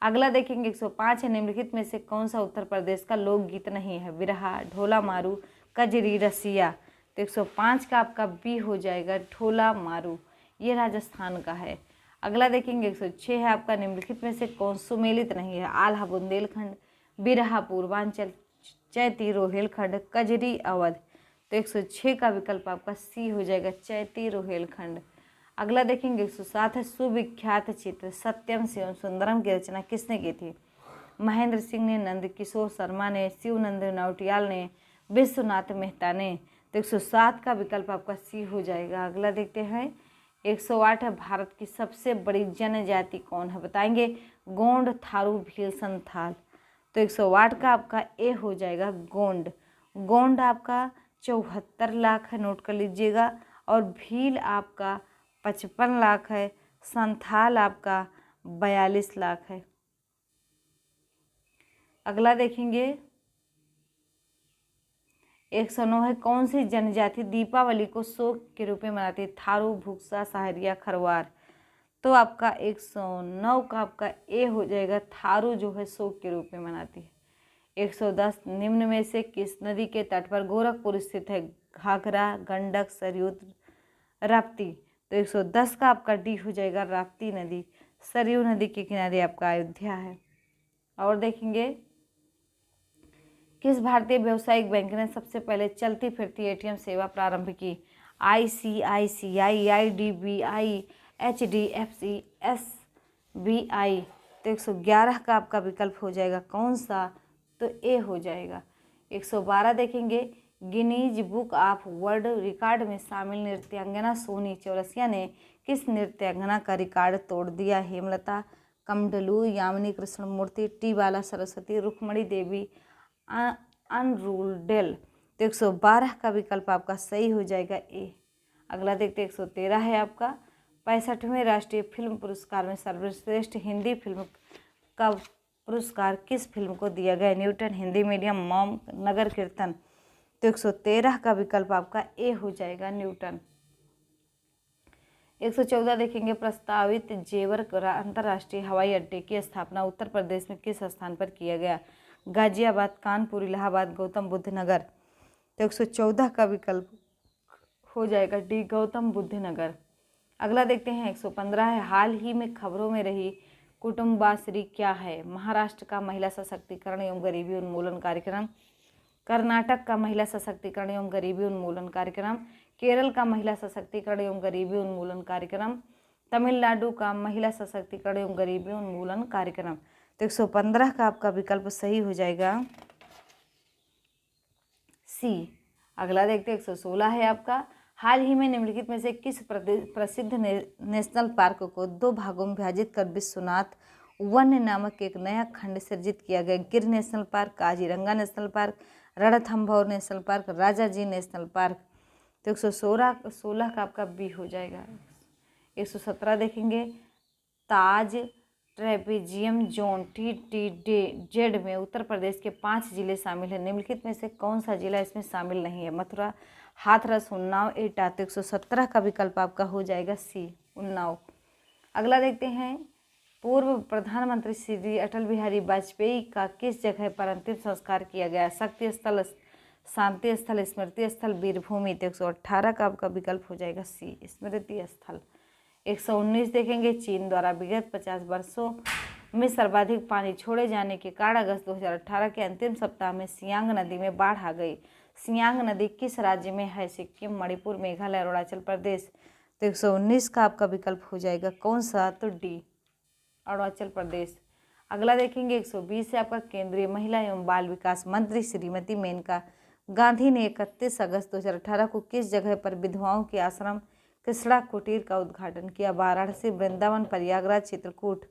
अगला देखेंगे 105 है निम्नलिखित में से कौन सा उत्तर प्रदेश का लोकगीत नहीं है? बिरहा, ढोला मारू, कजरी, रसिया। तो 105 का आपका बी हो जाएगा ढोला मारू, ये राजस्थान का है। अगला देखेंगे 106 है आपका निम्नलिखित में से कौन सुमेलित नहीं है? आल्हा बुंदेलखंड, बिरहा पूर्वांचल, चैती रोहेलखंड, कजरी अवध। तो 106 का विकल्प आपका सी हो जाएगा चैती रोहेलखंड। अगला देखेंगे 107 है सुविख्यात चित्र सत्यम शिवम सुंदरम की रचना किसने की थी? महेंद्र सिंह ने, नंद किशोर शर्मा ने, शिवनंद नौटियाल ने, विश्वनाथ मेहता ने। तो 107 का विकल्प आपका सी हो जाएगा। अगला देखते हैं 108 है भारत की सबसे बड़ी जनजाति कौन है? बताएंगे गोंड, थारू, भील, संथाल। तो 108 का आपका ए हो जाएगा गोंड। गोंड आपका 74 लाख है, नोट कर लीजिएगा। और भील आपका 55 लाख है, संथाल आपका 42 लाख है। अगला देखेंगे 109 है कौन सी जनजाति दीपावली को शोक के रूप में मनाती है? थारू, भूक्सा, सहारिया, खरवार। तो आपका 109 का आपका ए हो जाएगा थारू जो है शोक के रूप में मनाती है। 110 निम्न में से किस नदी के तट पर गोरखपुर स्थित है? घाघरा, गंडक, सरयू, राप्ती। तो 110 का आपका डी हो जाएगा राप्ती नदी। सरयू नदी के किनारे आपका अयोध्या है। और देखेंगे किस भारतीय व्यावसायिक बैंक ने सबसे पहले चलती फिरती एटीएम सेवा प्रारंभ की? ICICI, IDBI, HDFC, SBI। तो 111 का आपका विकल्प हो जाएगा कौन सा? तो ए हो जाएगा। 112 देखेंगे Guinness book of world record में शामिल नृत्यांगना सोनी चौरसिया ने किस नृत्यांगना का रिकॉर्ड तोड़ दिया? हेमलता, कमडलू, यामिनी कृष्णमूर्ति, टी बाला सरस्वती, रुक्मणी देवी, अनरूल्डेल। तो 112 का विकल्प आपका सही हो जाएगा ए। अगला देखते 113 है आपका 65वें राष्ट्रीय फिल्म पुरस्कार में सर्वश्रेष्ठ हिंदी फिल्म का पुरस्कार किस फिल्म को दिया गया? न्यूटन, हिंदी मीडियम, मॉम, नगर कीर्तन। तो 113 का विकल्प आपका ए हो जाएगा न्यूटन। 114 देखेंगे प्रस्तावित जेवर अंतर्राष्ट्रीय हवाई अड्डे की स्थापना उत्तर प्रदेश में किस स्थान पर किया गया? गाजियाबाद, कानपुर, इलाहाबाद, गौतम बुद्ध नगर। तो 114 का विकल्प हो जाएगा डी गौतम बुद्ध नगर। अगला देखते हैं 115 है हाल ही में खबरों में रही कुटुंबाश्री क्या है? महाराष्ट्र का महिला सशक्तिकरण एवं गरीबी उन्मूलन कार्यक्रम, कर्नाटक का महिला सशक्तिकरण एवं गरीबी उन्मूलन कार्यक्रम, केरल का महिला सशक्तिकरण एवं गरीबी उन्मूलन कार्यक्रम, तमिलनाडु का महिला सशक्तिकरण एवं गरीबी उन्मूलन कार्यक्रम। तो 115 का आपका विकल्प सही हो जाएगा सी। अगला देखते हैं 116 है आपका हाल ही में निम्नलिखित में से किस प्रसिद्ध नेशनल पार्क को 2 भागों में विभाजित कर विश्वनाथ वन्य नामक एक नया खंड सृजित किया गया? गिर national park, Kaziranga national park, Ranthambore national park, Rajaji national park. तो 116 का आपका बी हो जाएगा। 117 देखेंगे ताज ट्रेपेजियम जोन TTZ में उत्तर प्रदेश के 5 जिले शामिल हैं। निम्नलिखित में से कौन सा जिला इसमें शामिल नहीं है? मथुरा, हाथरस, उन्नाव, एटा। तो 117 का विकल्प आपका हो जाएगा सी उन्नाव। अगला देखते हैं पूर्व प्रधानमंत्री श्री अटल बिहारी वाजपेयी का किस जगह पर अंतिम संस्कार किया गया? शक्ति स्थल, शांति स्थल, स्मृति स्थल, वीरभूमि। तो 118 का आपका विकल्प हो जाएगा सी स्मृति स्थल। 119 देखेंगे चीन द्वारा विगत 50 वर्षों में सर्वाधिक पानी छोड़े जाने के कारण अगस्त 2018 के अंतिम सप्ताह में सियांग नदी में बाढ़ आ गई। सियांग नदी किस राज्य में है? सिक्किम, मणिपुर, मेघालय, अरुणाचल प्रदेश। तो 119 का आपका विकल्प हो जाएगा कौन सा? तो डी अरुणाचल प्रदेश। अगला देखेंगे 120 से आपका केंद्रीय महिला एवं बाल विकास मंत्री श्रीमती मेनका गांधी ने 31 अगस्त 2018 को किस जगह पर विधवाओं के आश्रम कृष्णा कुटीर का उद्घाटन किया? वाराणसी, वृंदावन, प्रयागराज, चित्रकूट।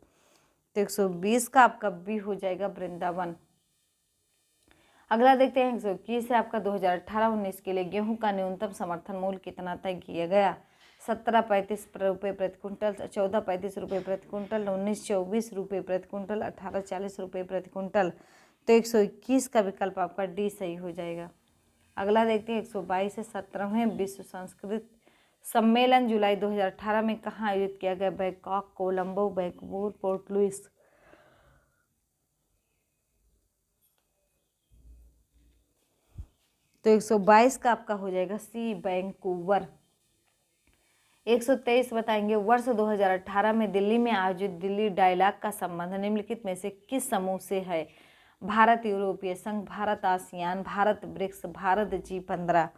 तो 120 का आपका बी हो जाएगा वृंदावन। अगला देखते हैं 121 से आपका 2018-19 के लिए गेहूं का न्यूनतम समर्थन मूल्य कितना तय किया गया? 17-35 रुपये प्रति कुंटल, 14-35 रुपये प्रति कुंटल, 19-24 रुपये प्रति कुंटल, 18-40 रुपये प्रति कुंटल। तो 121 का विकल्प आपका डी सही हो जाएगा। अगला देखते हैं 122 से 17वें विश्व संस्कृत सम्मेलन जुलाई 2018 में कहाँ आयोजित किया गया? Bangkok, Colombo, Vancouver, Port Louis. तो 122 का आपका हो जाएगा सी, वैंकूवर। 123 बताएंगे, वर्ष 2018 में दिल्ली में आयोजित दिल्ली डायलॉग का संबंध निम्नलिखित में से किस समूह से है? भारत यूरोपीय संघ, Bharat ASEAN, Bharat BRICS, Bharat G15।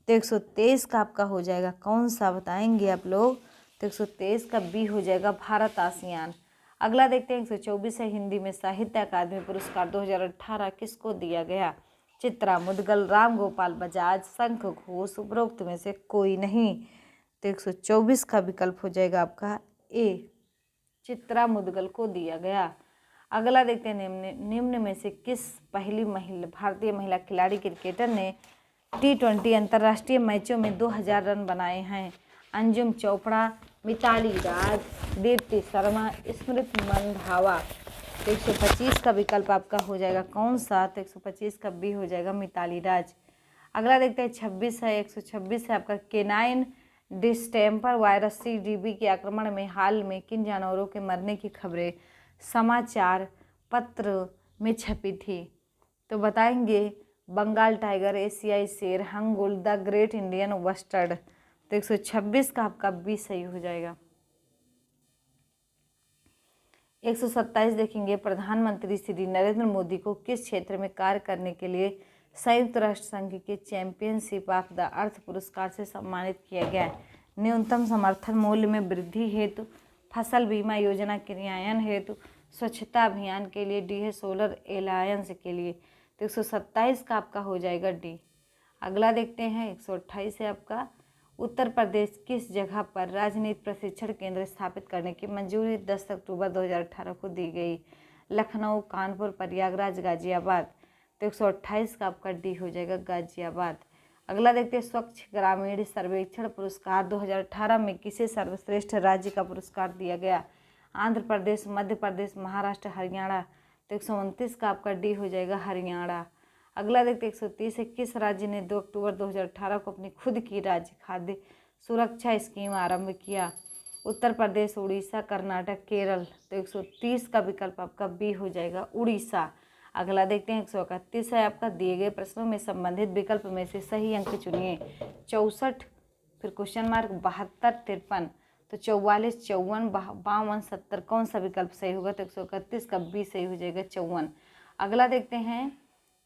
तो 123 का आपका हो जाएगा कौन सा बताएंगे आप लोग? तो 123 का बी हो जाएगा भारत आसियान। अगला देखते हैं 124 है, हिंदी में साहित्य अकादमी पुरस्कार 2018 किसको दिया गया? चित्रा मुदगल, राम गोपाल बजाज, शंख घोष, उपरोक्त में से कोई नहीं। तो 124 का विकल्प हो जाएगा आपका ए, चित्रा मुदगल को दिया गया। अगला देखते हैं निम्न में से किस पहली भारतीय महिला खिलाड़ी क्रिकेटर ने T20 अंतर्राष्ट्रीय मैचों में 2000 रन बनाए हैं? अंजुम चोपड़ा, मिताली राज, दीप्ति शर्मा, स्मृति मंधावा। तो 125 का विकल्प आपका हो जाएगा कौन सा? तो 125 का बी हो जाएगा मिताली राज। अगला देखते हैं 26 है, 126 है आपका, केनाइन डिस्टेम्पर वायरस CDB के आक्रमण में हाल में किन जानवरों के मरने की खबरें समाचार पत्र में छपी थी? तो बताएंगे बंगाल टाइगर, एशियाई शेर, hangul, the great Indian bustard. तो 126 का आपका बी सही हो जाएगा। 127 देखेंगे, प्रधानमंत्री श्री नरेंद्र मोदी को किस क्षेत्र में कार्य करने के लिए संयुक्त राष्ट्र संघ के चैंपियनशिप ऑफ द अर्थ पुरस्कार से सम्मानित किया गया है? न्यूनतम समर्थन मूल्य में वृद्धि हेतु, फसल बीमा योजना क्रियान्वयन हेतु, स्वच्छता अभियान के लिए, डी है सोलर एलायंस के लिए। तो 127 का आपका हो जाएगा डी। अगला देखते हैं 128 है आपका, उत्तर प्रदेश किस जगह पर राजनीति प्रशिक्षण केंद्र स्थापित करने की मंजूरी 10 अक्टूबर 2018 को दी गई? लखनऊ, कानपुर, प्रयागराज, गाजियाबाद। तो 128 का आपका डी हो जाएगा गाजियाबाद। अगला देखते हैं स्वच्छ ग्रामीण सर्वेक्षण पुरस्कार 2018 में किसे सर्वश्रेष्ठ राज्य का पुरस्कार दिया गया? आंध्र प्रदेश, मध्य प्रदेश, महाराष्ट्र, हरियाणा। तो 129 का आपका डी हो जाएगा हरियाणा। अगला देखते हैं 130 है, किस राज्य ने 2 अक्टूबर 2018 को अपनी खुद की राज्य खाद्य सुरक्षा स्कीम आरंभ किया? उत्तर प्रदेश, उड़ीसा, कर्नाटक, केरल। तो 130 का विकल्प आपका बी हो जाएगा उड़ीसा। अगला देखते हैं 131 है आपका, दिए गए प्रश्नों में संबंधित विकल्प में से सही अंक चुनिए। 64, फिर क्वेश्चन मार्क, 72, 53। तो 44, 54, 52, 70 कौन सा विकल्प सही होगा? तो 131 का बी सही हो जाएगा 54। अगला देखते हैं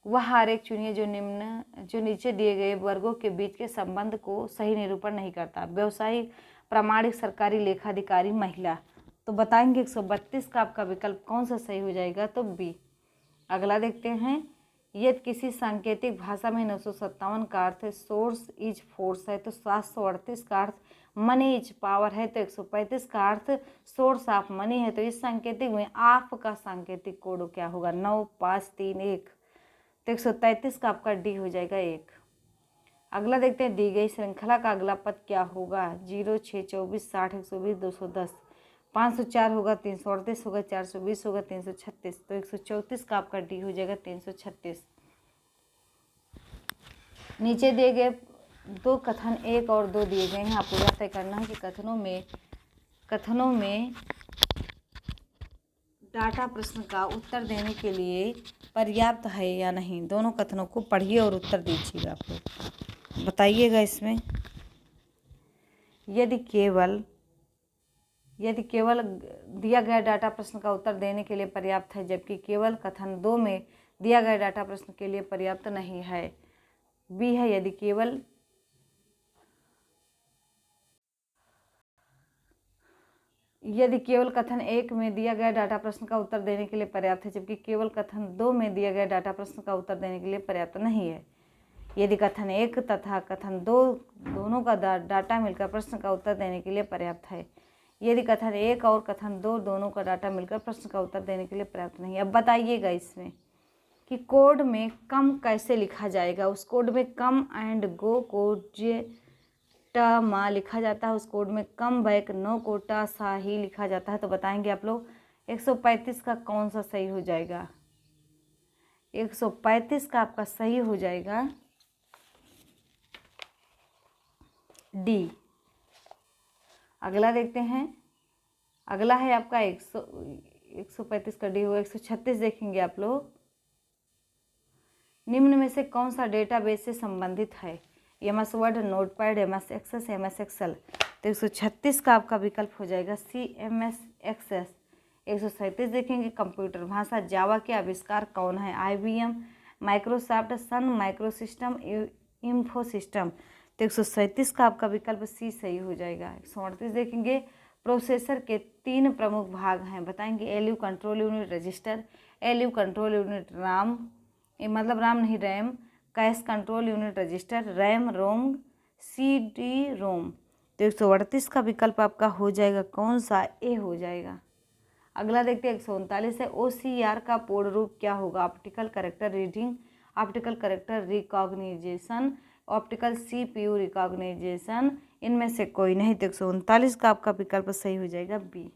वह आरेख चुनिए जो नीचे दिए गए वर्गों के बीच के संबंध को सही निरूपण नहीं करता। व्यवसायिक, प्रामाणिक, सरकारी, लेखाधिकारी, महिला। तो बताएंगे 132 का आपका विकल्प कौन सा सही हो जाएगा? तो बी। अगला देखते हैं, यदि किसी सांकेतिक भाषा में 957 का अर्थ सोर्स इज फोर्स है तो 738 का अर्थ मनी इज पावर है तो 135 का अर्थ सोर्स ऑफ मनी है, तो इस सांकेतिक में आप का सांकेतिक कोड क्या होगा? 9531। तो 133 का आपका डी हो जाएगा 1। अगला देखते हैं, दी गई श्रृंखला का अगला पद क्या होगा? 0, 6, 24, 60, 120, 210। 504 होगा, 338 होगा, 420 होगा, 336। तो 134 का आपका डी हो जाएगा 336। नीचे दिए गए 2 कथन 1 और 2 दिए गए हैं, आपको यह तय करना है कि कथनों में डाटा प्रश्न का उत्तर देने के लिए पर्याप्त है या नहीं। दोनों कथनों को पढ़िए और उत्तर दीजिएगा। आप लोग बताइएगा इसमें, यदि केवल दिया गया डाटा प्रश्न का उत्तर देने के लिए पर्याप्त है, जबकि केवल कथन 2 में दिया गया डाटा प्रश्न के लिए पर्याप्त नहीं है। बी है, यदि केवल कथन 1 में दिया गया डाटा प्रश्न का उत्तर देने के लिए पर्याप्त है, जबकि केवल कथन 2 में दिया गया डाटा प्रश्न का उत्तर देने के लिए पर्याप्त नहीं है। यदि कथन 1 तथा कथन 2 दोनों का डाटा मिलकर प्रश्न का उत्तर देने के लिए पर्याप्त है। यदि कथन 1 और कथन 2 दोनों का डाटा मिलकर प्रश्न का उत्तर देने के लिए पर्याप्त नहीं है। अब बताइएगा इसमें कि कोड में कम कैसे लिखा जाएगा। उस कोड में कम एंड गो को ट मा लिखा जाता है, उस कोड में कम बैक नो को ट सा ही लिखा जाता है। तो बताएंगे आप लोग 135 का कौन सा सही हो जाएगा? 135 का आपका सही हो जाएगा डी। अगला देखते हैं, अगला है आपका 135 का डी हुआ। 136 देखेंगे आप लोग, निम्न में से कौन सा डेटाबेस से संबंधित है? MS Word, Notepad, MS Access, MS Excel. तो 136 का आपका विकल्प हो जाएगा सी, एमएस एक्सेस। 137 देखेंगे, कंप्यूटर भाषा जावा के आविष्कार कौन है? आईबीएम, माइक्रोसॉफ्ट, सन माइक्रोसिस्टम, इंफोसिस्टम। तो 137 का आपका विकल्प सी सही हो जाएगा। 138 देखेंगे, प्रोसेसर के 3 प्रमुख भाग हैं, बताएंगे ALU control unit, register, ALU control unit RAM, मतलब राम नहीं RAM, cache control unit register, RAM ROM, CD ROM. तो 138 का विकल्प आपका हो जाएगा कौन सा? ए हो जाएगा। अगला देखते हैं 139 है, OCR का पूर्ण रूप क्या होगा? Optical character reading, optical character recognization, optical CPU recognization, इनमें से कोई नहीं। तो 139 का आपका विकल्प सही हो जाएगा बी।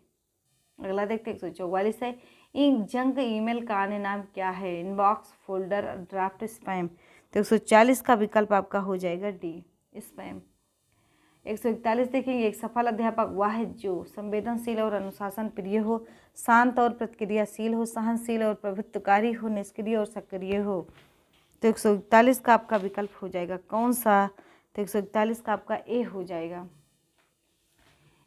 अगला देखते हैं 144 है, जंक ईमेल का अन्य नाम क्या है? Inbox, folder, draft, spam. तो 140 का विकल्प आपका हो जाएगा डी, स्पैम। 141 देखेंगे, एक सफल अध्यापक वह है जो संवेदनशील और अनुशासन प्रिय हो, शांत और प्रतिक्रियाशील हो, सहनशील और प्रभुत्वकारी हो, निष्क्रिय और सक्रिय हो। तो 141 का आपका विकल्प हो जाएगा कौन सा? तो 141 का आपका ए हो जाएगा।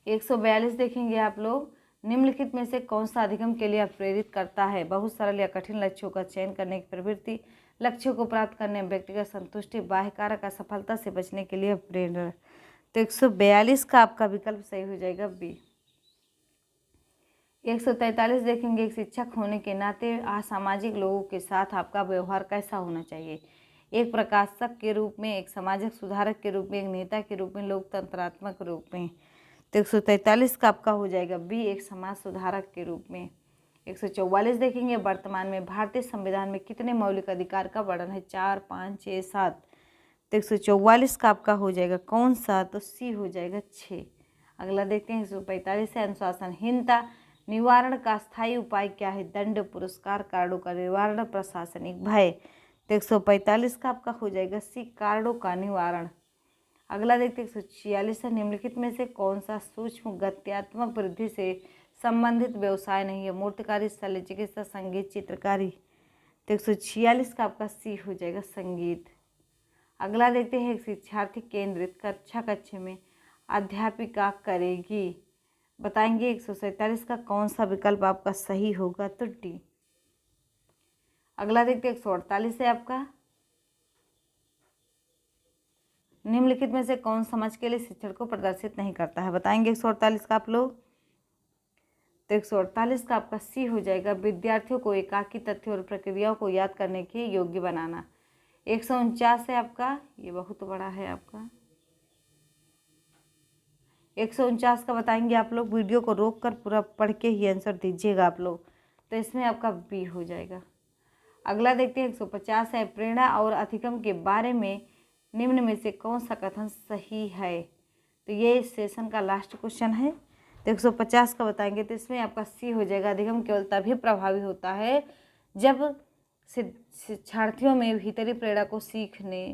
142 देखेंगे आप लोग, निम्नलिखित में से कौन सा अधिगम के लिए प्रेरित करता है? बहुत सरल या कठिन लक्ष्यों का चयन करने की प्रवृत्ति, लक्ष्यों को प्राप्त करने में व्यक्तिगत संतुष्टि, बाह्य कारक, असफलता से बचने के लिए प्रेरणा। तो 142 का आपका विकल्प सही हो जाएगा बी। 143 देखेंगे, एक शिक्षक होने के नाते असामाजिक लोगों के साथ आपका व्यवहार कैसा होना चाहिए? एक प्रकाशक के रूप में, एक सामाजिक सुधारक के रूप में, एक नेता के रूप में, लोकतंत्रात्मक रूप में। तो 143 का आपका हो जाएगा बी, एक समाज सुधारक के रूप में। 144 देखेंगे, वर्तमान में भारतीय संविधान में कितने मौलिक अधिकार का वर्णन है? 4, 5, 6, 7। तो 144 का आपका हो जाएगा कौन सा? तो सी हो जाएगा 6। अगला देखते हैं 145 है, अनुशासनहीनता निवारण का स्थायी उपाय क्या है? दंड, पुरस्कार, कार्डों का निवारण, प्रशासनिक भय। तो 145 का आपका हो जाएगा सी, कार्डों का निवारण। अगला देखते हैं 146 है, निम्नलिखित में से कौन सा सूक्ष्म गत्यात्मक वृद्धि से संबंधित व्यवसाय नहीं है? मूर्तिकारी, शल्य चिकित्सा, संगीत, चित्रकारी। तो 146 का आपका सी हो जाएगा संगीत। अगला देखते हैं, शिक्षार्थी केंद्रित कक्षा में अध्यापिका करेगी, बताएंगे 147 का कौन सा विकल्प आपका सही होगा? तो डी। अगला देखते हैं 148 है आपका, निम्नलिखित में से कौन समझ के लिए शिक्षण को प्रदर्शित नहीं करता है? बताएंगे 148 का आप लोग। तो 148 का आपका सी हो जाएगा, विद्यार्थियों को एकाकी तथ्यों और प्रक्रियाओं को याद करने के योग्य बनाना। 149 है आपका, ये बहुत बड़ा है आपका। 149 का बताएंगे आप लोग, वीडियो को रोक कर पूरा पढ़ के ही आंसर दीजिएगा आप लोग। तो इसमें आपका बी हो जाएगा। अगला देखते हैं 150 है, प्रेरणा और अधिगम के बारे में निम्न में से कौन सा कथन सही है? तो ये इस सेशन का लास्ट क्वेश्चन है। तो 150 का बताएंगे, तो इसमें आपका सी हो जाएगा, अधिगम केवल तभी प्रभावी होता है जब शिक्षार्थियों में भीतरी प्रेरणा को सीखने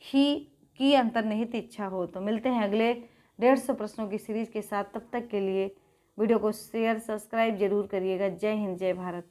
ही की अंतर्निहित इच्छा हो। तो मिलते हैं अगले 150 प्रश्नों की सीरीज के साथ, तब तक के लिए वीडियो को शेयर सब्सक्राइब जरूर करिएगा। जय हिंद, जय भारत।